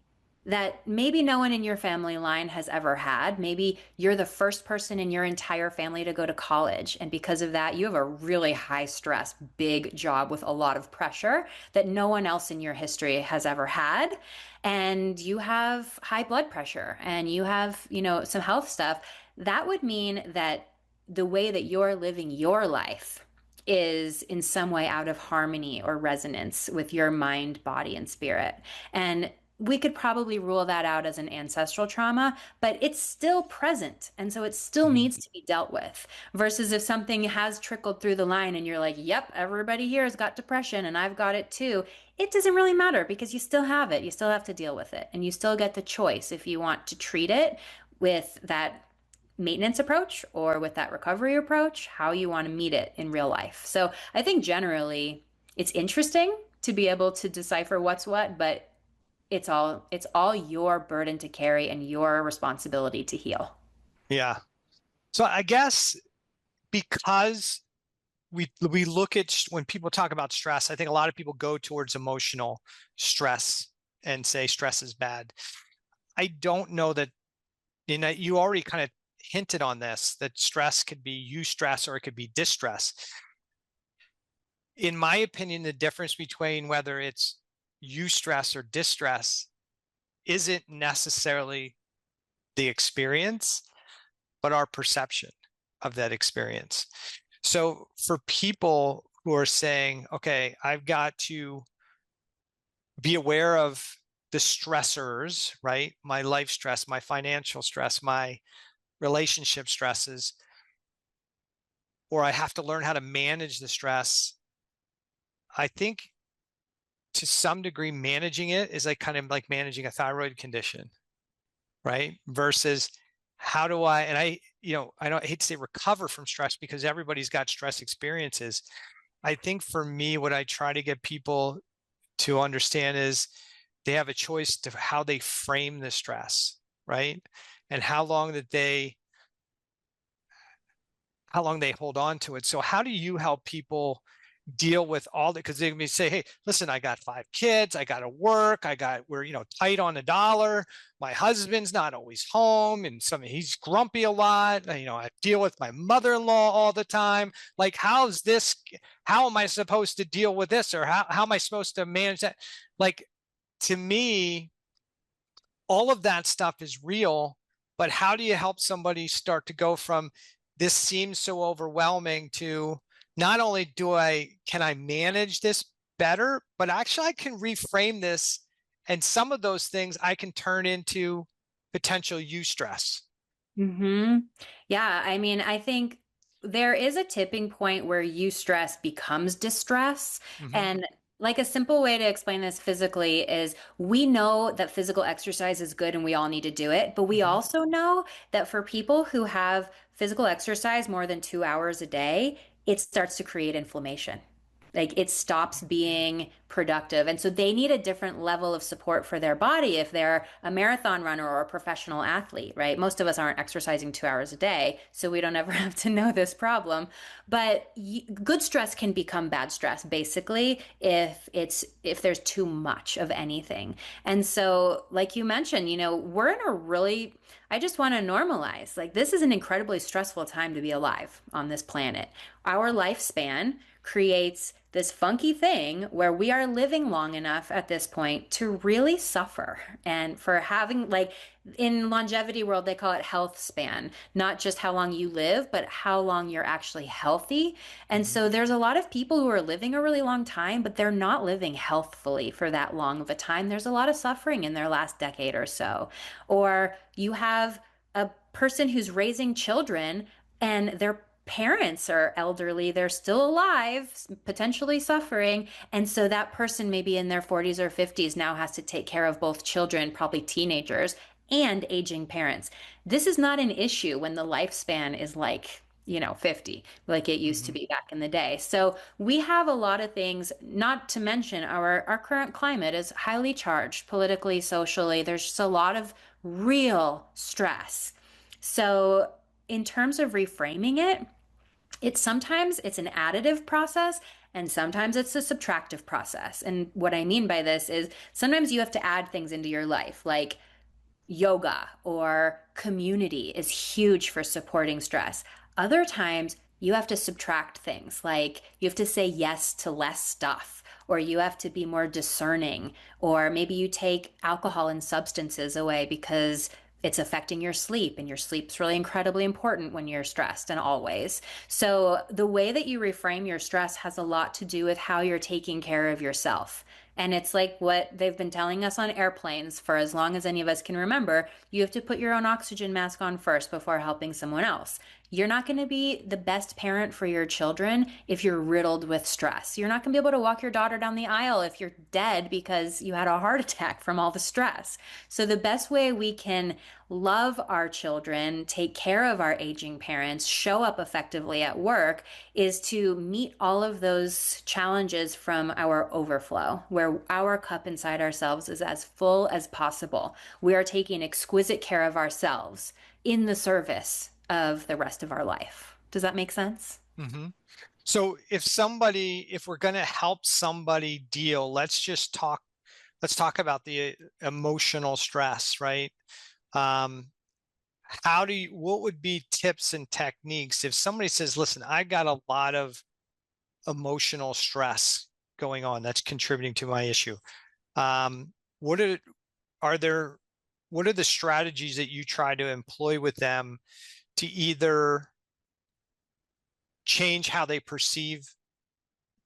that maybe no one in your family line has ever had. Maybe you're the first person in your entire family to go to college. And because of that, you have a really high stress, big job with a lot of pressure that no one else in your history has ever had. And you have high blood pressure and you have, some health stuff. That would mean that the way that you're living your life is in some way out of harmony or resonance with your mind, body, and spirit. And we could probably rule that out as an ancestral trauma, but it's still present. And so it still needs to be dealt with. Versus if something has trickled through the line and you're like, yep, everybody here has got depression and I've got it too. It doesn't really matter because you still have it. You still have to deal with it. And you still get the choice if you want to treat it with that maintenance approach or with that recovery approach, how you want to meet it in real life. So I think generally it's interesting to be able to decipher what's what, but it's all your burden to carry and your responsibility to heal. Yeah. So I guess because we look at, when people talk about stress, I think a lot of people go towards emotional stress and say stress is bad. I don't know that, you already kind of hinted on this, that stress could be eustress or it could be distress. In my opinion, the difference between whether it's eustress or distress isn't necessarily the experience, but our perception of that experience. So for people who are saying, okay, I've got to be aware of the stressors, right? My life stress, my financial stress, my relationship stresses, or I have to learn how to manage the stress. I think to some degree, managing it is like kind of like managing a thyroid condition, right? Versus how do I, and I hate to say recover from stress because everybody's got stress experiences. I think for me, what I try to get people to understand is they have a choice to how they frame the stress, right? And how long they hold on to it. So how do you help people deal with all that? Because they may say, hey, listen, I got 5 kids, I got to work, we're tight on the dollar, my husband's not always home, and he's grumpy a lot, I deal with my mother-in-law all the time. Like, how am I supposed to deal with this, or how am I supposed to manage that? Like, to me, all of that stuff is real, but how do you help somebody start to go from this seems so overwhelming to not only can I manage this better, but actually I can reframe this, and some of those things I can turn into potential eustress. Mm-hmm. Yeah, I mean, I think there is a tipping point where eustress becomes distress. Mm-hmm. And like a simple way to explain this physically is we know that physical exercise is good and we all need to do it, but we Mm-hmm. also know that for people who have physical exercise more than 2 hours a day, it starts to create inflammation. Like it stops being productive. And so they need a different level of support for their body if they're a marathon runner or a professional athlete, right? Most of us aren't exercising 2 hours a day, so we don't ever have to know this problem. But good stress can become bad stress, basically, if there's too much of anything. And so, like you mentioned, we're in a really I just want to normalize. Like, this is an incredibly stressful time to be alive on this planet. Our lifespan creates this funky thing where we are living long enough at this point to really suffer and for having like in longevity world they call it health span, not just how long you live but how long you're actually healthy. And Mm-hmm. so there's a lot of people who are living a really long time but they're not living healthfully for that long of a time. There's a lot of suffering in their last decade or so. Or you have a person who's raising children and their parents are elderly, they're still alive, potentially suffering. And so that person, maybe in their 40s or 50s, now has to take care of both children, probably teenagers, and aging parents. This is not an issue when the lifespan is like, 50, like it used to Mm-hmm. be back in the day. So we have a lot of things, not to mention our current climate is highly charged politically, socially. There's just a lot of real stress. So in terms of reframing it, it's an additive process and sometimes it's a subtractive process. And what I mean by this is sometimes you have to add things into your life, like yoga or community is huge for supporting stress. Other times you have to subtract things, like you have to say yes to less stuff, or you have to be more discerning, or maybe you take alcohol and substances away because it's affecting your sleep, and your sleep's really incredibly important when you're stressed and always. So, the way that you reframe your stress has a lot to do with how you're taking care of yourself. And it's like what they've been telling us on airplanes for as long as any of us can remember. You have to put your own oxygen mask on first before helping someone else. You're not going to be the best parent for your children if you're riddled with stress. You're not going to be able to walk your daughter down the aisle if you're dead because you had a heart attack from all the stress. So, the best way we can love our children, take care of our aging parents, show up effectively at work is to meet all of those challenges from our overflow, where our cup inside ourselves is as full as possible. We are taking exquisite care of ourselves in the service of the rest of our life. Does that make sense? Mm-hmm. So if we're going to help somebody deal, let's talk about the emotional stress, right? Um, what would be tips and techniques if somebody says, listen, I got a lot of emotional stress going on that's contributing to my issue. Um, what are there, what are the strategies that you try to employ with them to either change how they perceive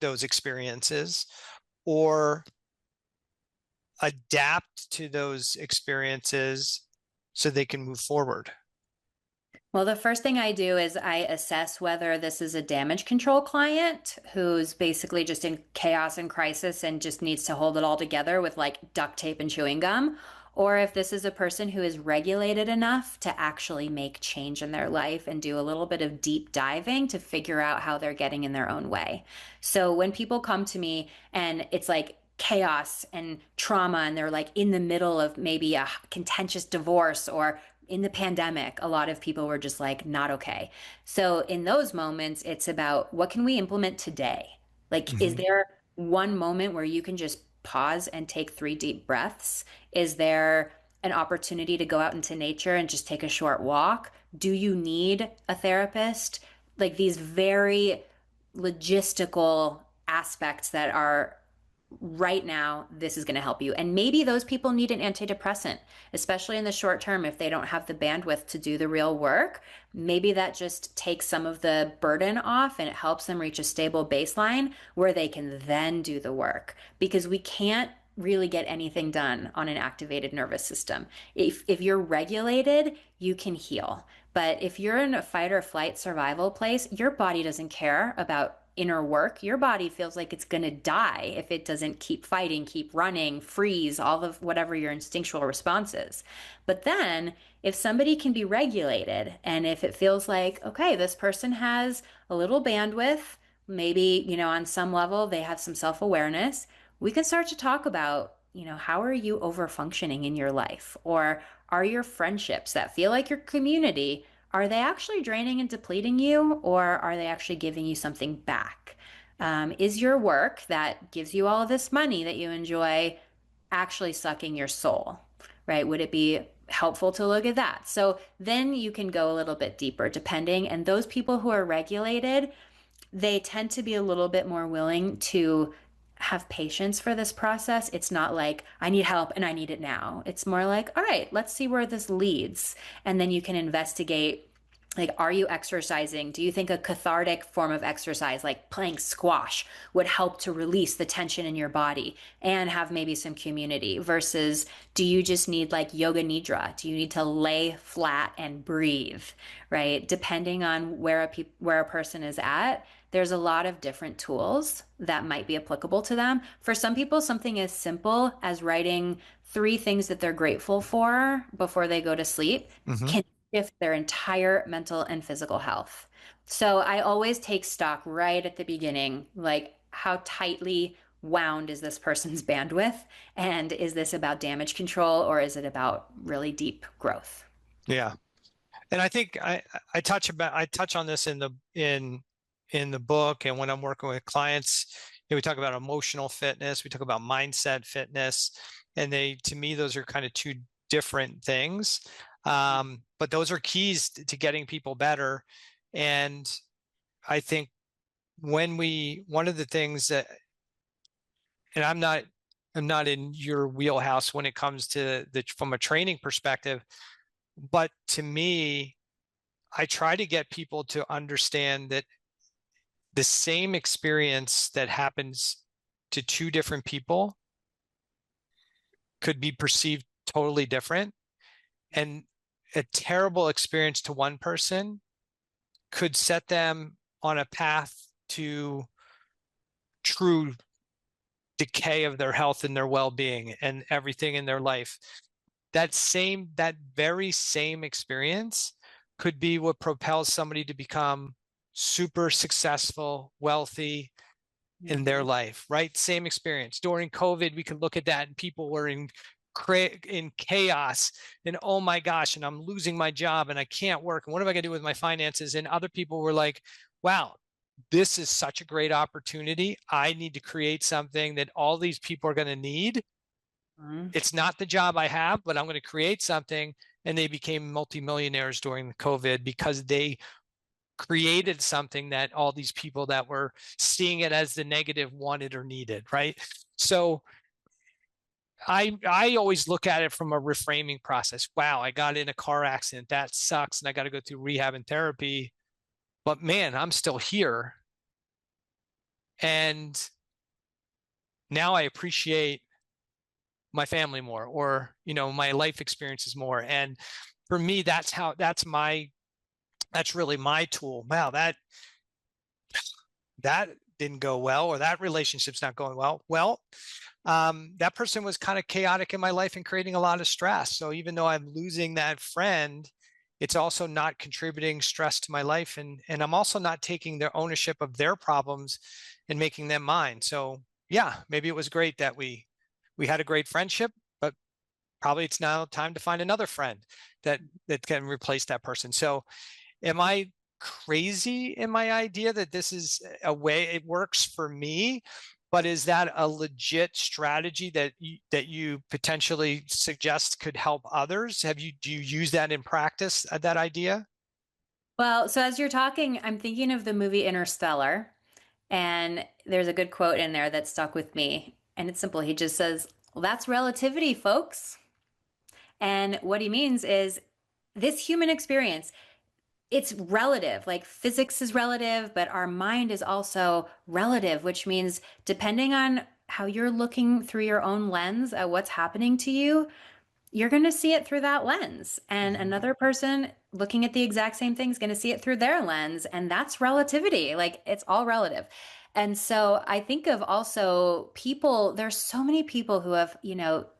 those experiences or adapt to those experiences so they can move forward? Well, the first thing I do is I assess whether this is a damage control client who's basically just in chaos and crisis and just needs to hold it all together with like duct tape and chewing gum, or if this is a person who is regulated enough to actually make change in their life and do a little bit of deep diving to figure out how they're getting in their own way. So when people come to me and it's like chaos and trauma and they're like in the middle of maybe a contentious divorce or in the pandemic, a lot of people were just like not okay. So in those moments, it's about what can we implement today? Like, is Mm-hmm. there one moment where you can just pause and take 3 deep breaths? Is there an opportunity to go out into nature and just take a short walk? Do you need a therapist? Like these very logistical aspects that are right now, this is going to help you. And maybe those people need an antidepressant, especially in the short term if they don't have the bandwidth to do the real work. Maybe that just takes some of the burden off and it helps them reach a stable baseline where they can then do the work. Because we can't really get anything done on an activated nervous system. If you're regulated, you can heal. But if you're in a fight or flight survival place, your body doesn't care about inner work. Your body feels like it's going to die if it doesn't keep fighting, keep running, freeze, all of whatever your instinctual response is. But then if somebody can be regulated and if it feels like, okay, this person has a little bandwidth, maybe, on some level they have some self-awareness, we can start to talk about, how are you over functioning in your life? Or are your friendships that feel like your community, are they actually draining and depleting you, or are they actually giving you something back? Is your work that gives you all of this money that you enjoy actually sucking your soul, right? Would it be helpful to look at that? So then you can go a little bit deeper depending. And those people who are regulated, they tend to be a little bit more willing to have patience for this process. It's not like, I need help and I need it now. It's more like, all right, let's see where this leads. And then you can investigate, like, are you exercising? Do you think a cathartic form of exercise, like playing squash, would help to release the tension in your body and have maybe some community? Versus, do you just need like yoga nidra? Do you need to lay flat and breathe, right? Depending on where a person is at, there's a lot of different tools that might be applicable to them. For some people, something as simple as writing 3 things that they're grateful for before they go to sleep can shift their entire mental and physical health. So I always take stock right at the beginning, like how tightly wound is this person's bandwidth? And is this about damage control or is it about really deep growth? Yeah. And I think I touch on this in the book, and when I'm working with clients, we talk about emotional fitness, we talk about mindset fitness, and to me those are kind of 2 different things. But those are keys to getting people better. And I think one of the things that, and I'm not in your wheelhouse when it comes to from a training perspective, but to me, I try to get people to understand that the same experience that happens to 2 different people could be perceived totally different. And a terrible experience to one person could set them on a path to true decay of their health and their well-being and everything in their life. That very same experience could be what propels somebody to become super successful, wealthy in their life, right? Same experience. During COVID, we could look at that and people were in chaos and, oh my gosh, and I'm losing my job and I can't work. And what am I going to do with my finances? And other people were like, wow, this is such a great opportunity. I need to create something that all these people are going to need. It's not the job I have, but I'm going to create something. And they became multimillionaires during the COVID because they created something that all these people that were seeing it as the negative wanted or needed, right? So I always look at it from a reframing process. Wow, I got in a car accident. That sucks. And I got to go through rehab and therapy. But man, I'm still here. And now I appreciate my family more, or, my life experiences more. And for me, that's really my tool. Wow, that didn't go well, or that relationship's not going well. Well, that person was kind of chaotic in my life and creating a lot of stress. So even though I'm losing that friend, it's also not contributing stress to my life. And I'm also not taking their ownership of their problems and making them mine. So yeah, maybe it was great that we had a great friendship, but probably it's now time to find another friend that can replace that person. So am I crazy in my idea that this is a way it works for me? But is that a legit strategy that you potentially suggest could help others? Do you use that in practice, that idea? Well, so as you're talking, I'm thinking of the movie Interstellar, and there's a good quote in there that stuck with me. And it's simple. He just says, well, that's relativity, folks. And what he means is this human experience, it's relative. Like physics is relative, but our mind is also relative, which means depending on how you're looking through your own lens at what's happening to you, you're going to see it through that lens. And another person looking at the exact same thing is going to see it through their lens. And that's relativity. Like it's all relative. And so I think of also people, there's so many people who have,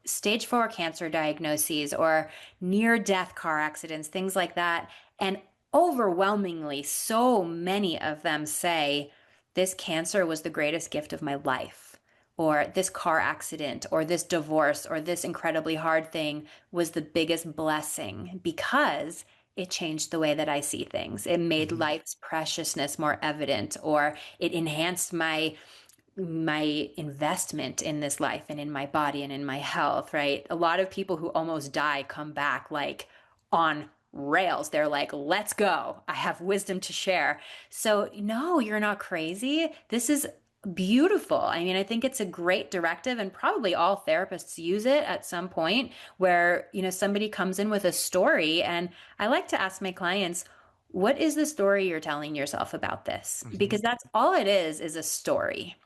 stage 4 cancer diagnoses or near death car accidents, things like that. And overwhelmingly, so many of them say, this cancer was the greatest gift of my life, or this car accident, or this divorce, or this incredibly hard thing was the biggest blessing because it changed the way that I see things. It made life's preciousness more evident, or it enhanced my investment in this life and in my body and in my health, right? A lot of people who almost die come back like on rails. They're like, let's go. I have wisdom to share. So no, you're not crazy. This is beautiful. I mean, I think it's a great directive, and probably all therapists use it at some point where, somebody comes in with a story. And I like to ask my clients, what is the story you're telling yourself about this? Because that's all it is a story.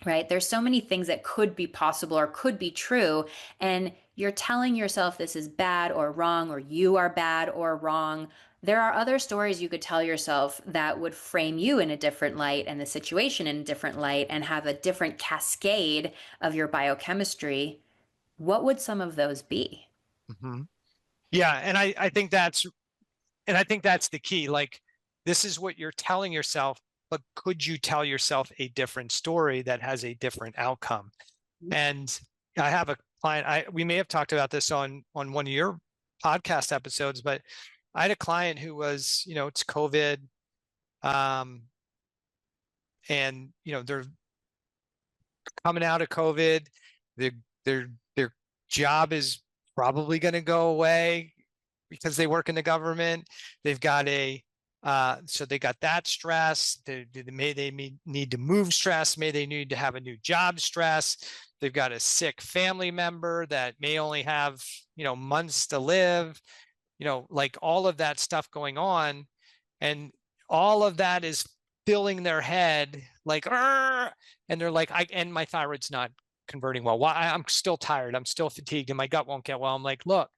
Right? There's so many things that could be possible or could be true. And you're telling yourself this is bad or wrong, or you are bad or wrong. There are other stories you could tell yourself that would frame you in a different light and the situation in a different light and have a different cascade of your biochemistry. What would some of those be? Yeah. And I think that's the key. Like, this is what you're telling yourself, but could you tell yourself a different story that has a different outcome? And I have a client, we may have talked about this on one of your podcast episodes, but I had a client who was, it's COVID. And, they're coming out of COVID. Their job is probably going to go away because they work in the government. They've got so they got that stress. They need to move stress. May they need to have a new job stress. They've got a sick family member that may only have, months to live, like all of that stuff going on. And all of that is filling their head like, and they're like, and my thyroid's not converting well. Why? I'm still tired. I'm still fatigued and my gut won't get well. I'm like, look,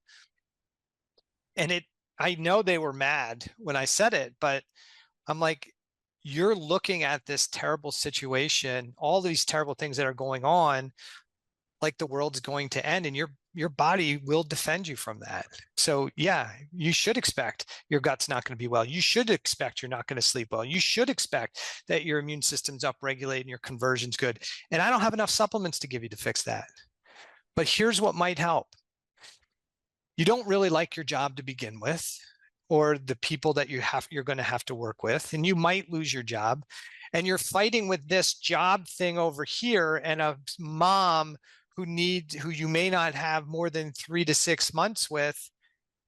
and I know they were mad when I said it, but I'm like, you're looking at this terrible situation, all these terrible things that are going on, like the world's going to end, and your body will defend you from that. So yeah, you should expect your gut's not going to be well. You should expect you're not going to sleep well. You should expect that your immune system's upregulated and your conversion's good. And I don't have enough supplements to give you to fix that. But here's what might help. You don't really like your job to begin with, or the people that you're going to have to work with, and you might lose your job, and you're fighting with this job thing over here and a mom who you may not have more than 3 to 6 months with,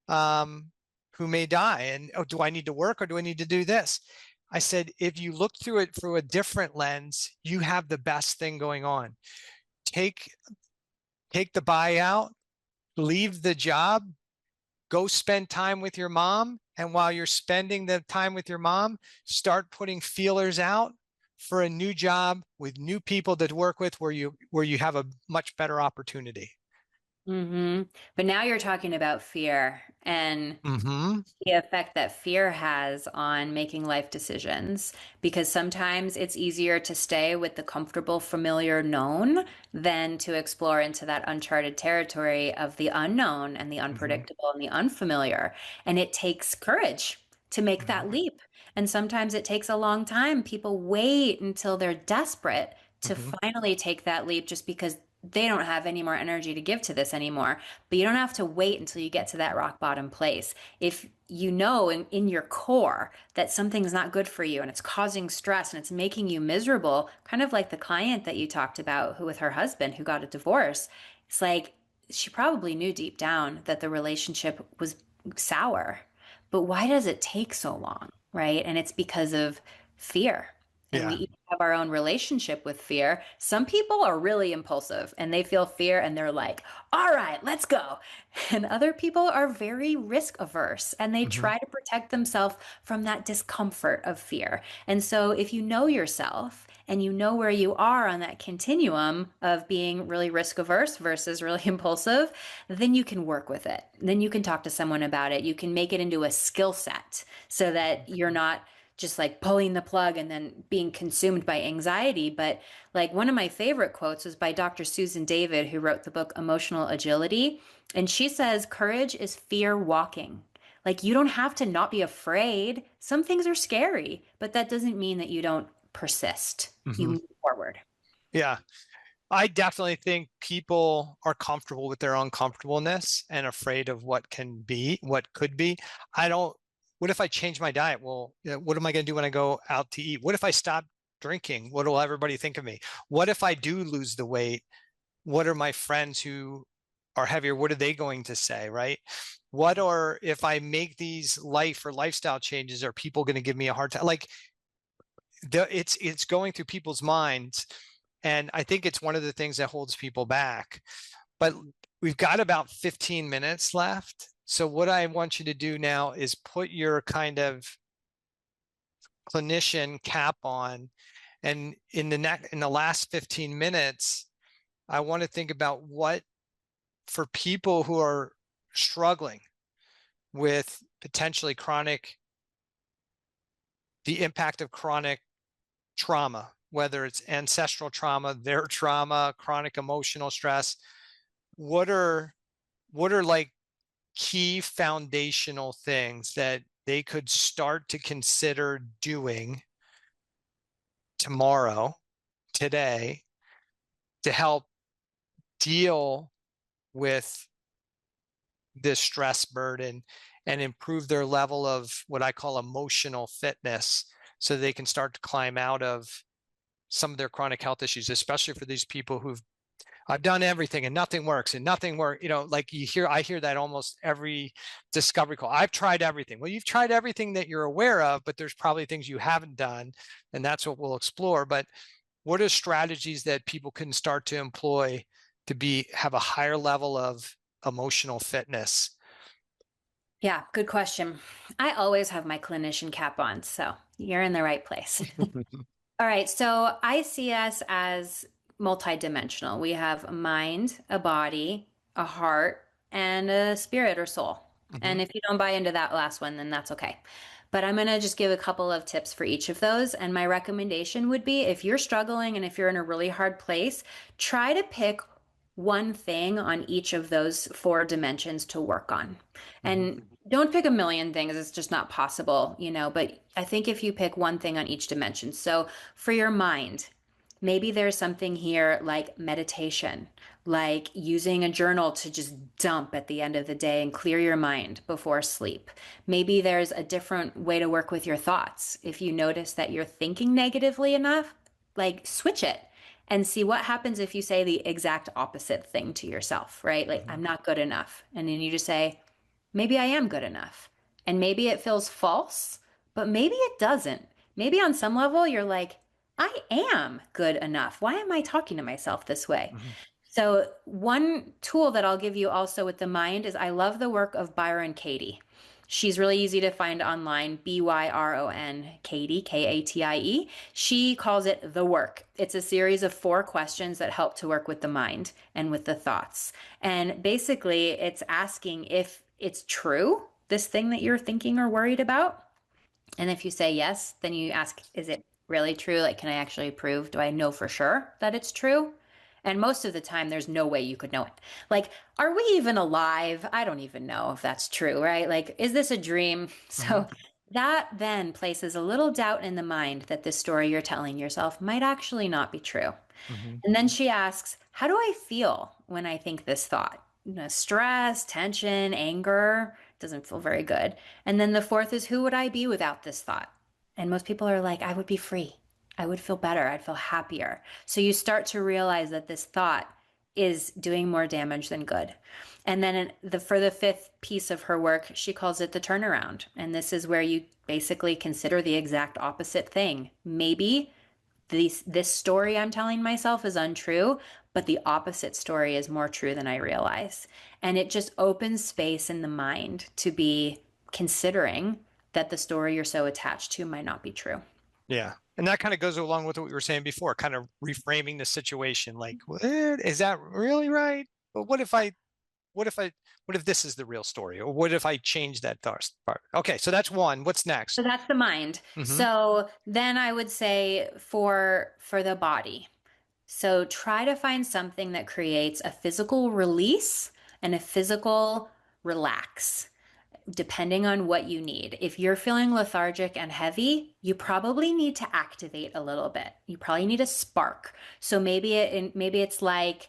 who may die. And do I need to work or do I need to do this? I said, if you look through it through a different lens, you have the best thing going on. Take the buyout, leave the job, go spend time with your mom. And while you're spending the time with your mom, start putting feelers out for a new job with new people to work with where you have a much better opportunity. But now you're talking about fear and the effect that fear has on making life decisions, because sometimes it's easier to stay with the comfortable, familiar known than to explore into that uncharted territory of the unknown and the unpredictable and the unfamiliar. And it takes courage to make that leap. And sometimes it takes a long time. People wait until they're desperate to finally take that leap just because they don't have any more energy to give to this anymore. But you don't have to wait until you get to that rock bottom place. If you know in your core that something's not good for you and it's causing stress and it's making you miserable, kind of like the client that you talked about who with her husband who got a divorce, it's like she probably knew deep down that the relationship was sour. But why does it take so long, right? And it's because of fear. And we have our own relationship with fear. Some people are really impulsive and they feel fear and they're like, all right, let's go. And other people are very risk averse and they Mhm. try to protect themselves from that discomfort of fear. And so if you know yourself and you know where you are on that continuum of being really risk averse versus really impulsive, then you can work with it. Then you can talk to someone about it. You can make it into a skill set so that you're not just like pulling the plug and then being consumed by anxiety. But like one of my favorite quotes was by Dr. Susan David, who wrote the book Emotional Agility. And she says, courage is fear walking. Like you don't have to not be afraid. Some things are scary, but that doesn't mean that you don't persist. You Mhm. move forward. Yeah. I definitely think people are comfortable with their uncomfortableness and afraid of what can be, what could be. I don't, what if I change my diet? Well, what am I going to do when I go out to eat? What if I stop drinking? What will everybody think of me? What if I do lose the weight? What are my friends who are heavier? What are they going to say? Right? What are, if I make these life or lifestyle changes, are people going to give me a hard time? Like it's going through people's minds. And I think it's one of the things that holds people back. But we've got about 15 minutes left. So what I want you to do now is put your kind of clinician cap on. And in the last 15 minutes, I want to think about what, for people who are struggling with potentially the impact of chronic trauma, whether it's ancestral trauma, their trauma, chronic emotional stress, what are like key foundational things that they could start to consider doing tomorrow, today, to help deal with this stress burden and improve their level of what I call emotional fitness so they can start to climb out of some of their chronic health issues, especially for these people who've I've done everything and nothing works and nothing works. Like I hear that almost every discovery call. I've tried everything. Well, you've tried everything that you're aware of, but there's probably things you haven't done. And that's what we'll explore. But what are strategies that people can start to employ to have a higher level of emotional fitness? Yeah, good question. I always have my clinician cap on, so you're in the right place. All right, so I see us as multidimensional. We have a mind, a body, a heart, and a spirit or soul. Mhm. And if you don't buy into that last one, then that's okay. But I'm going to just give a couple of tips for each of those. And my recommendation would be if you're struggling and if you're in a really hard place, try to pick one thing on each of those four dimensions to work on. And don't pick a million things, it's just not possible, but I think if you pick one thing on each dimension. So for your mind, maybe there's something here like meditation, like using a journal to just dump at the end of the day and clear your mind before sleep. Maybe there's a different way to work with your thoughts. If you notice that you're thinking negatively enough, like switch it and see what happens if you say the exact opposite thing to yourself, right? Like, I'm not good enough. And then you just say, maybe I am good enough. And maybe it feels false, but maybe it doesn't. Maybe on some level, you're like, I am good enough. Why am I talking to myself this way? So, one tool that I'll give you also with the mind is I love the work of Byron Katie. She's really easy to find online, Byron Katie, Katie. She calls it the work. It's a series of 4 questions that help to work with the mind and with the thoughts. And basically, it's asking if it's true, this thing that you're thinking or worried about. And if you say yes, then you ask, is it really true? Like, can I actually prove? Do I know for sure that it's true? And most of the time, there's no way you could know it. Like, are we even alive? I don't even know if that's true, right? Like, is this a dream? So that then places a little doubt in the mind that this story you're telling yourself might actually not be true. And then she asks, how do I feel when I think this thought? Stress, tension, anger, doesn't feel very good. And then the fourth is, who would I be without this thought? And most people are like, I would be free. I would feel better. I'd feel happier. So you start to realize that this thought is doing more damage than good. And then for the fifth piece of her work, she calls it the turnaround. And this is where you basically consider the exact opposite thing. Maybe this story I'm telling myself is untrue, but the opposite story is more true than I realize. And it just opens space in the mind to be considering that the story you're so attached to might not be true. Yeah. And that kind of goes along with what we were saying before, kind of reframing the situation. Like, is that really right? But what if this is the real story? Or what if I change that part? Okay. So that's one. What's So next? that's the mind. Mm-hmm. So then I would say for the body. So try to find something that creates a physical release and a physical relax, depending on what you need. If you're feeling lethargic and heavy, you probably need to activate a little bit. You probably need a spark. So maybe it's like,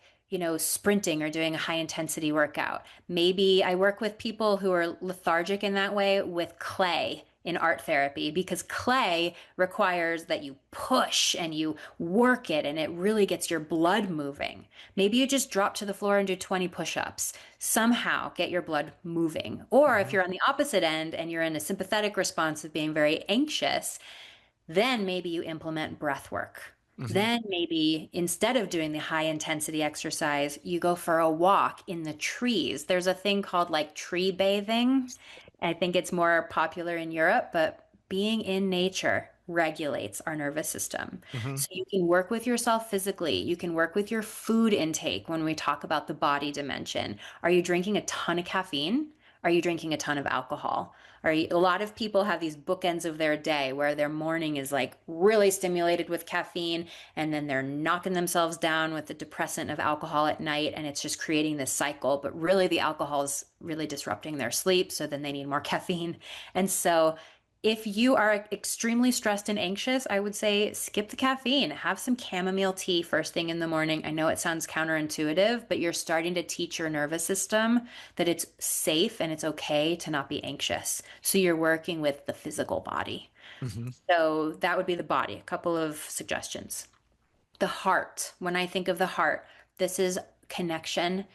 sprinting or doing a high intensity workout. Maybe I work with people who are lethargic in that way with clay in art therapy, because clay requires that you push and you work it and it really gets your blood moving. Maybe you just drop to the floor and do 20 push-ups. Somehow get your blood moving. Or if Mm-hmm. you're on the opposite end and you're in a sympathetic response of being very anxious, then maybe you implement breath work. Mm-hmm. Then maybe instead of doing the high intensity exercise, you go for a walk in the trees. There's a thing called like tree bathing. I think it's more popular in Europe, but being in nature regulates our nervous system. Mm-hmm. So you can work with yourself physically. You can work with your food intake when we talk about the body dimension. Are you drinking a ton of caffeine? Are you drinking a ton of alcohol? A lot of people have these bookends of their day where their morning is like really stimulated with caffeine, and then they're knocking themselves down with the depressant of alcohol at night, and it's just creating this cycle. But really, the alcohol is really disrupting their sleep, so then they need more caffeine. And so if you are extremely stressed and anxious, I would say skip the caffeine. Have some chamomile tea first thing in the morning. I know it sounds counterintuitive, but you're starting to teach your nervous system that it's safe and it's okay to not be anxious. So you're working with the physical body. Mm-hmm. So that would be the body. A couple of suggestions. The heart. When I think of the heart, this is connection.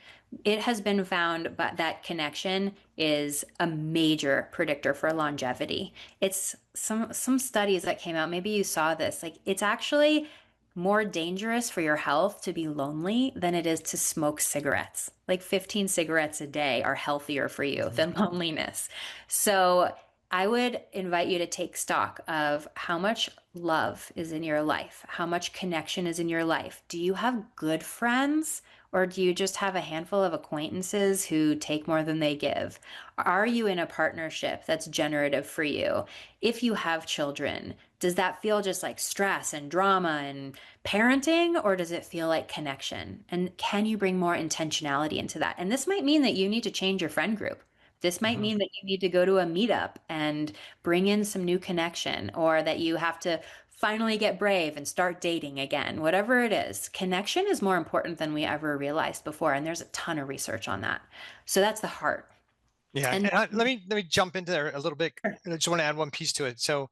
It has been found that connection is a major predictor for longevity. It's some studies that came out, maybe you saw this, like it's actually more dangerous for your health to be lonely than it is to smoke cigarettes. Like 15 cigarettes a day are healthier for you than loneliness. So I would invite you to take stock of how much love is in your life, how much connection is in your life. Do you have good friends, or do you just have a handful of acquaintances who take more than they give? Are you in a partnership that's generative for you? If you have children, does that feel just like stress and drama and parenting, or does it feel like connection? And can you bring more intentionality into that? And this might mean that you need to change your friend group. This might Mm-hmm. mean that you need to go to a meetup and bring in some new connection, or that you have to finally get brave and start dating again. Whatever it is, connection is more important than we ever realized before. And there's a ton of research on that. So that's the heart. Yeah. And And let me jump into there a little bit. I just want to add one piece to it. So,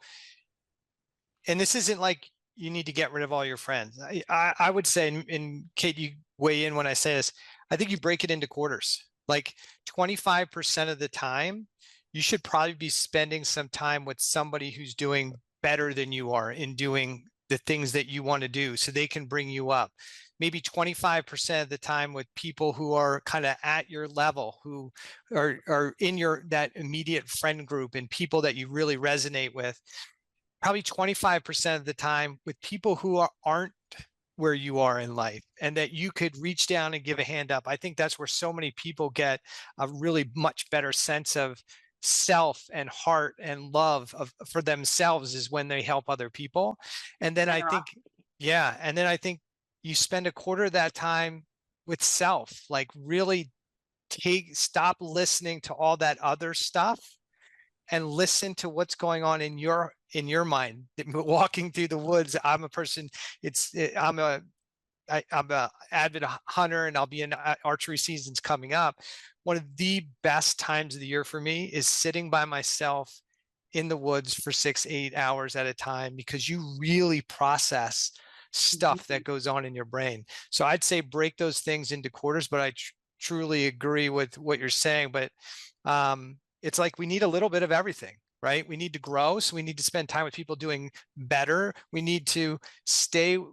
and this isn't like you need to get rid of all your friends. I would say, and Kate, you weigh in when I say this, I think you break it into quarters. Like 25% of the time, you should probably be spending some time with somebody who's doing better than you are in doing the things that you want to do, so they can bring you up. Maybe 25% of the time with people who are kind of at your level, who are in that immediate friend group, and people that you really resonate with. Probably 25% of the time with people who aren't where you are in life, and that you could reach down and give a hand up. I think that's where so many people get a really much better sense of self and heart and love for themselves, is when they help other people. And then I think, yeah, and then I think you spend a quarter of that time with self, like really stop listening to all that other stuff and listen to what's going on in your mind. Walking through the woods, I'm a person, I'm a avid hunter, and I'll be in archery seasons coming up. One of the best times of the year for me is sitting by myself in the woods for 6-8 hours at a time, because you really process stuff that goes on in your brain. So I'd say break those things into quarters, but I truly agree with what you're saying. But it's like we need a little bit of everything. right? We need to grow. So we need to spend time with people doing better. We need to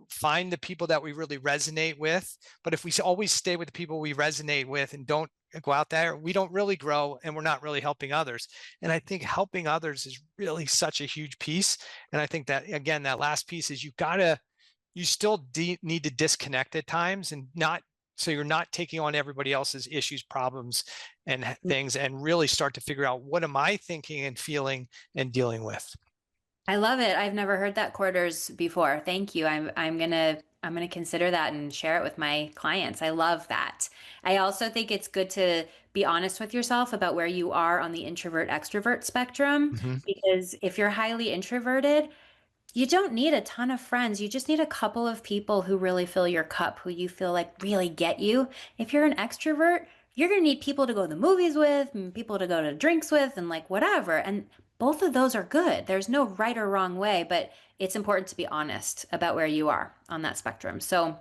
find the people that we really resonate with. But if we always stay with the people we resonate with and don't go out there, we don't really grow, and we're not really helping others. And I think helping others is really such a huge piece. And I think that, again, that last piece is you still need to disconnect at times, and not, so you're not taking on everybody else's issues, problems, and things, and really start to figure out, what am I thinking and feeling and dealing with? I love it. I've never heard that quarters before. Thank you. I'm gonna consider that and share it with my clients. I love that. I also think it's good to be honest with yourself about where you are on the introvert extrovert spectrum, Mm-hmm. because if you're highly introverted, you don't need a ton of friends. You just need a couple of people who really fill your cup, who you feel like really get you. If you're an extrovert, you're going to need people to go to the movies with, and people to go to drinks with, and like whatever. And both of those are good. There's no right or wrong way, but it's important to be honest about where you are on that spectrum. So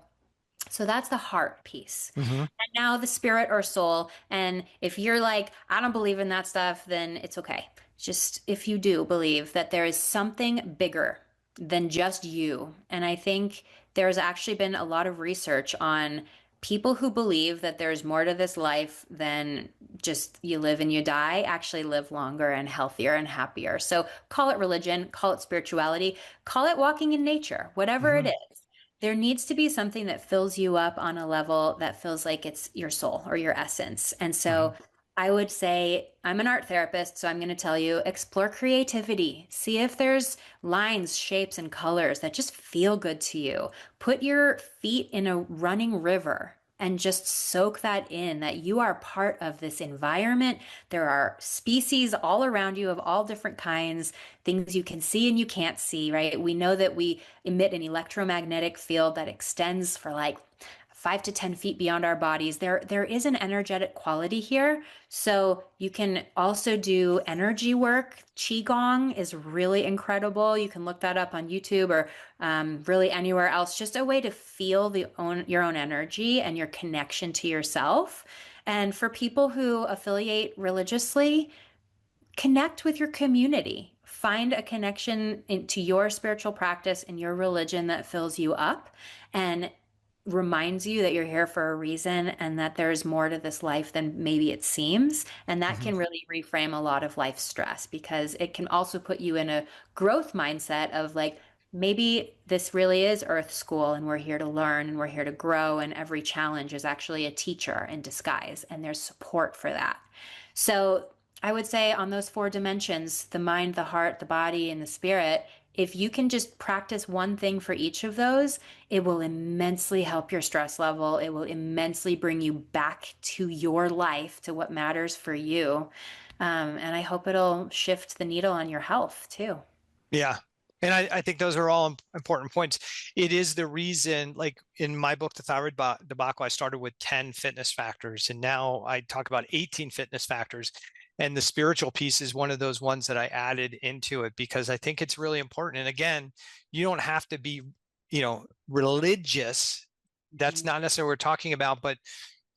that's the heart piece. Mm-hmm. And now the spirit or soul. And if you're like, I don't believe in that stuff, then it's okay. Just if you do believe that there is something bigger than just you. And I think there's actually been a lot of research on people who believe that there's more to this life than just you live and you die, actually live longer and healthier and happier. So call it religion, call it spirituality, call it walking in nature, whatever it Mm-hmm. is. There needs to be something that fills you up on a level that feels like it's your soul or your essence. And so Mm-hmm. I would say, I'm an art therapist, so I'm going to tell you, explore creativity. See if there's lines, shapes, and colors that just feel good to you. Put your feet in a running river and just soak that in, that you are part of this environment. There are species all around you of all different kinds, things you can see and you can't see, right? We know that we emit an electromagnetic field that extends for like 5 to 10 feet beyond our bodies. There is an energetic quality here. So you can also do energy work. Qigong is really incredible. You can look that up on YouTube or really anywhere else. Just a way to feel your own energy and your connection to yourself. And for people who affiliate religiously, connect with your community. Find a connection to your spiritual practice and your religion that fills you up and reminds you that you're here for a reason and that there's more to this life than maybe it seems. And that Mm-hmm. can really reframe a lot of life stress, because it can also put you in a growth mindset of like, maybe this really is Earth School and we're here to learn and we're here to grow, and every challenge is actually a teacher in disguise, and there's support for that. So I would say on those 4 dimensions, the mind, the heart, the body, and the spirit, if you can just practice one thing for each of those, it will immensely help your stress level. It will immensely bring you back to your life, to what matters for you. And I hope it'll shift the needle on your health too. Yeah. And I think those are all important points. It is the reason, like in my book, The Thyroid Debacle, I started with 10 fitness factors, and now I talk about 18 fitness factors. And the spiritual piece is one of those ones that I added into it, because I think it's really important. And again, you don't have to be, religious. That's not necessarily what we're talking about, but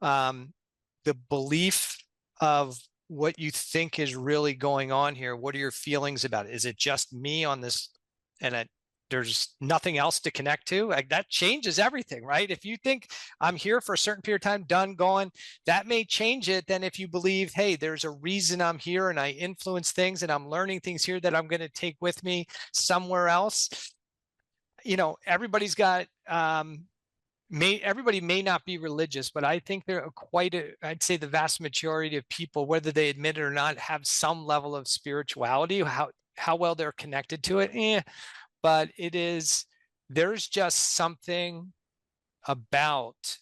the belief of what you think is really going on here. What are your feelings about it? Is it just me on this? And there's nothing else to connect to. Like, that changes everything, right? If you think I'm here for a certain period of time, done, gone, that may change it. Then if you believe, hey, there's a reason I'm here and I influence things and I'm learning things here that I'm going to take with me somewhere else. Everybody's got, everybody may not be religious, but I think there are I'd say the vast majority of people, whether they admit it or not, have some level of spirituality. How well they're connected to it, but there's just something about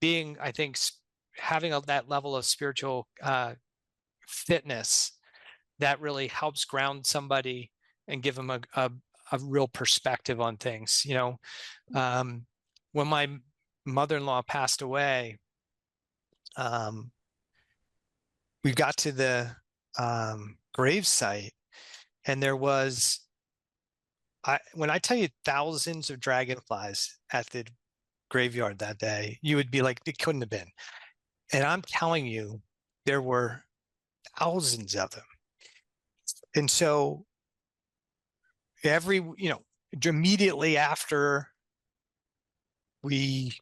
being, I think, having that level of spiritual fitness that really helps ground somebody and give them a real perspective on things. When my mother-in-law passed away, we got to the grave site, and there was, when I tell you, thousands of dragonflies at the graveyard that day, you would be like, it couldn't have been. And I'm telling you, there were thousands of them. And so immediately after we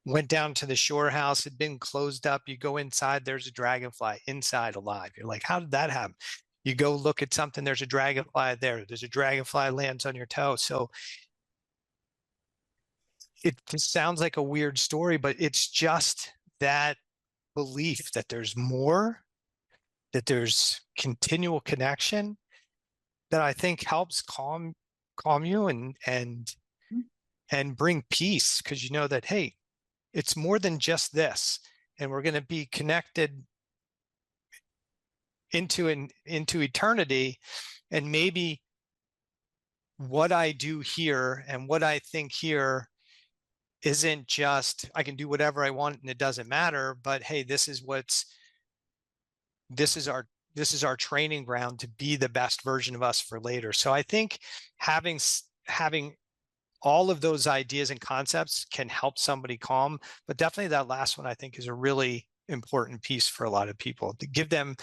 went down to the shore house, had been closed up, you go inside, there's a dragonfly inside alive. You're like, how did that happen? You go look at something, there's a dragonfly there. There's a dragonfly lands on your toe. So it just sounds like a weird story, but it's just that belief that there's more, that there's continual connection, that I think helps calm you and bring peace, because you know that, hey, it's more than just this, and we're going to be connected into eternity. And maybe what I do here and what I think here isn't just I can do whatever I want and it doesn't matter, but hey, this is our training ground to be the best version of us for later. So I think having all of those ideas and concepts can help somebody calm, but definitely that last one I think is a really important piece for a lot of people, to give them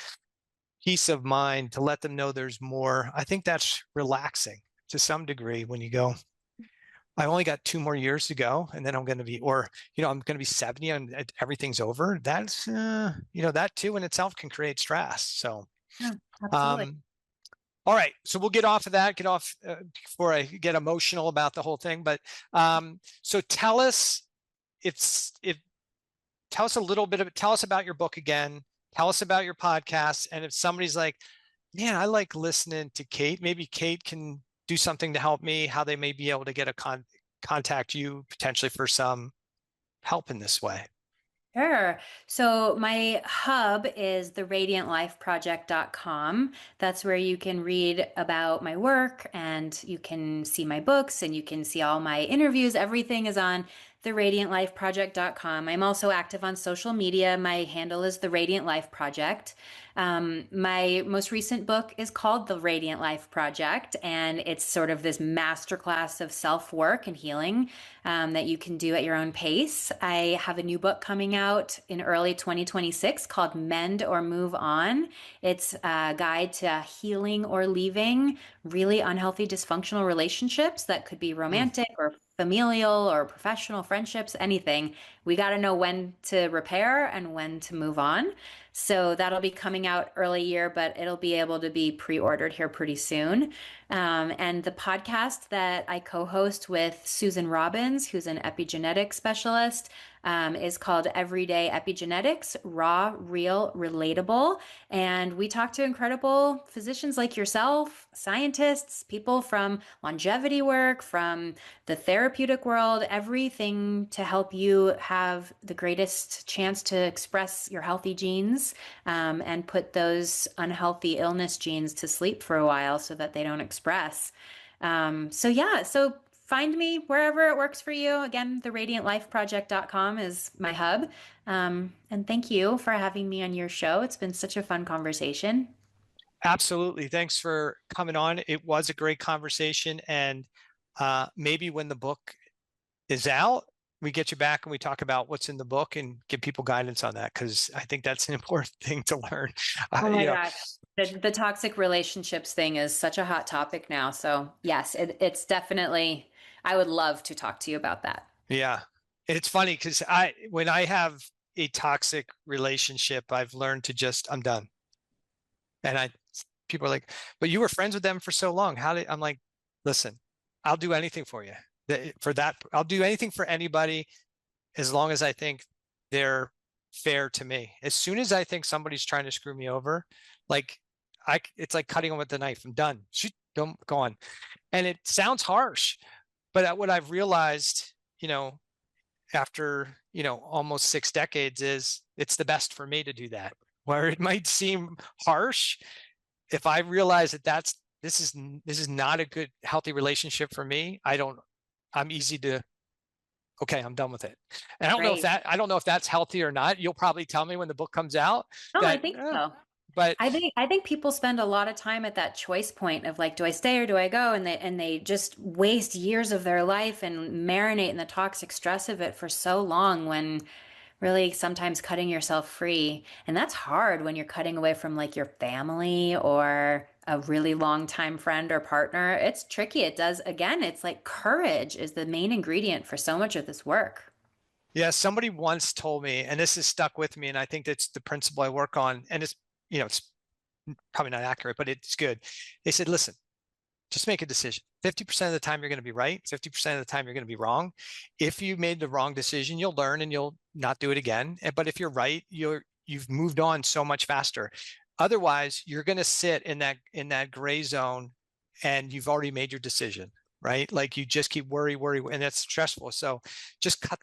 peace of mind, to let them know there's more. I think that's relaxing to some degree when you go, I only got 2 more years to go, and then I'm going to be, I'm going to be 70 and everything's over. That's, that too in itself can create stress. So, Yeah, absolutely. All right. So we'll get off before I get emotional about the whole thing. But so tell us, tell us about your book again. Tell us about your podcast. And if somebody's like, man, I like listening to Kate, maybe Kate can do something to help me, how they may be able to get contact you potentially for some help in this way. Sure. So my hub is the radiantlifeproject.com. That's where you can read about my work, and you can see my books, and you can see all my interviews. Everything is on the radiantlifeproject.com. I'm also active on social media. My handle is the Radiant Life Project. My most recent book is called The Radiant Life Project, and it's sort of this masterclass of self-work and healing that you can do at your own pace. I have a new book coming out in early 2026 called Mend or Move On. It's a guide to healing or leaving really unhealthy, dysfunctional relationships that could be romantic or familial or professional friendships, anything. We got to know when to repair and when to move on. So that'll be coming out early year, but it'll be able to be pre-ordered here pretty soon. And the podcast that I co-host with Susan Robbins, who's an epigenetic specialist, is called Everyday Epigenetics, Raw, Real, Relatable. And we talk to incredible physicians like yourself, scientists, people from longevity work, from the therapeutic world, everything to help you have the greatest chance to express your healthy genes, and put those unhealthy illness genes to sleep for a while so that they don't express. So find me wherever it works for you. Again, the radiantlifeproject.com is my hub. And thank you for having me on your show. It's been such a fun conversation. Absolutely. Thanks for coming on. It was a great conversation. And maybe when the book is out, we get you back and we talk about what's in the book and give people guidance on that, because I think that's an important thing to learn. Oh my gosh. The toxic relationships thing is such a hot topic now. So yes, it's definitely, I would love to talk to you about that. Yeah. And it's funny because when I have a toxic relationship, I've learned to I'm done. And people are like, but you were friends with them for so long. I'm like, listen, I'll do anything for you. I'll do anything for anybody as long as I think they're fair to me. As soon as I think somebody's trying to screw me over, it's like cutting them with the knife. I'm done. Don't go on. And it sounds harsh, but what I've realized, after, almost 6 decades is it's the best for me to do that. Where it might seem harsh, if I realize that this is not a good, healthy relationship for me, I'm easy to, okay, I'm done with it. And I don't know if that's healthy or not. You'll probably tell me when the book comes out. I think so. But I think people spend a lot of time at that choice point of like, do I stay or do I go? And they just waste years of their life and marinate in the toxic stress of it for so long, when really sometimes cutting yourself free. And that's hard when you're cutting away from like your family or a really long time friend or partner, it's tricky. It does, again, it's like courage is the main ingredient for so much of this work. Yeah, somebody once told me, and this has stuck with me, and I think that's the principle I work on, and it's, it's probably not accurate, but it's good. They said, listen, just make a decision. 50% of the time you're going to be right. 50% of the time you're going to be wrong. If you made the wrong decision, you'll learn and you'll not do it again. But if you're right, you've moved on so much faster. Otherwise, you're going to sit in that gray zone and you've already made your decision, right? Like you just keep worry, and that's stressful. So just cut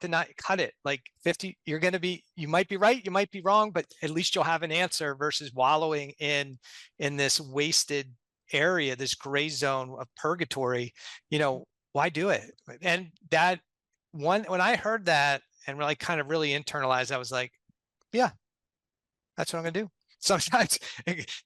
it. Like 50, you might be right, you might be wrong, but at least you'll have an answer versus wallowing in this wasted area, this gray zone of purgatory. Why do it? And that when I heard that and really kind of really internalized, I was like, yeah, that's what I'm gonna do. Sometimes,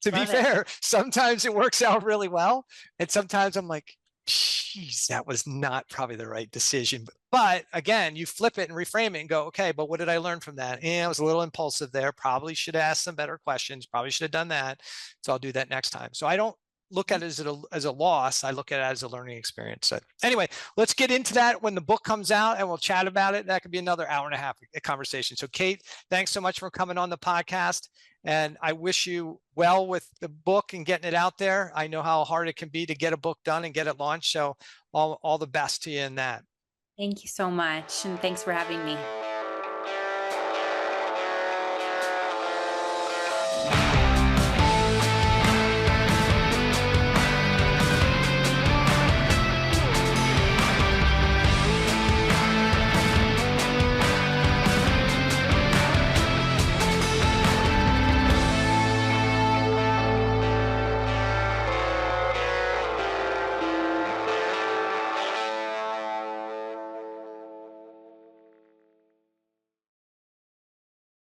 to be fair, sometimes it works out really well, and sometimes I'm like, geez, that was not probably the right decision. But again, you flip it and reframe it and go, okay, but what did I learn from that? I was a little impulsive there. Probably should have asked some better questions. Probably should have done that. So I'll do that next time. So I don't look at it as a loss. I look at it as a learning experience. So anyway, let's get into that when the book comes out and we'll chat about it. That could be another hour and a half conversation. So Kate, thanks so much for coming on the podcast. And I wish you well with the book and getting it out there. I know how hard it can be to get a book done and get it launched. So all the best to you in that. Thank you so much. And thanks for having me.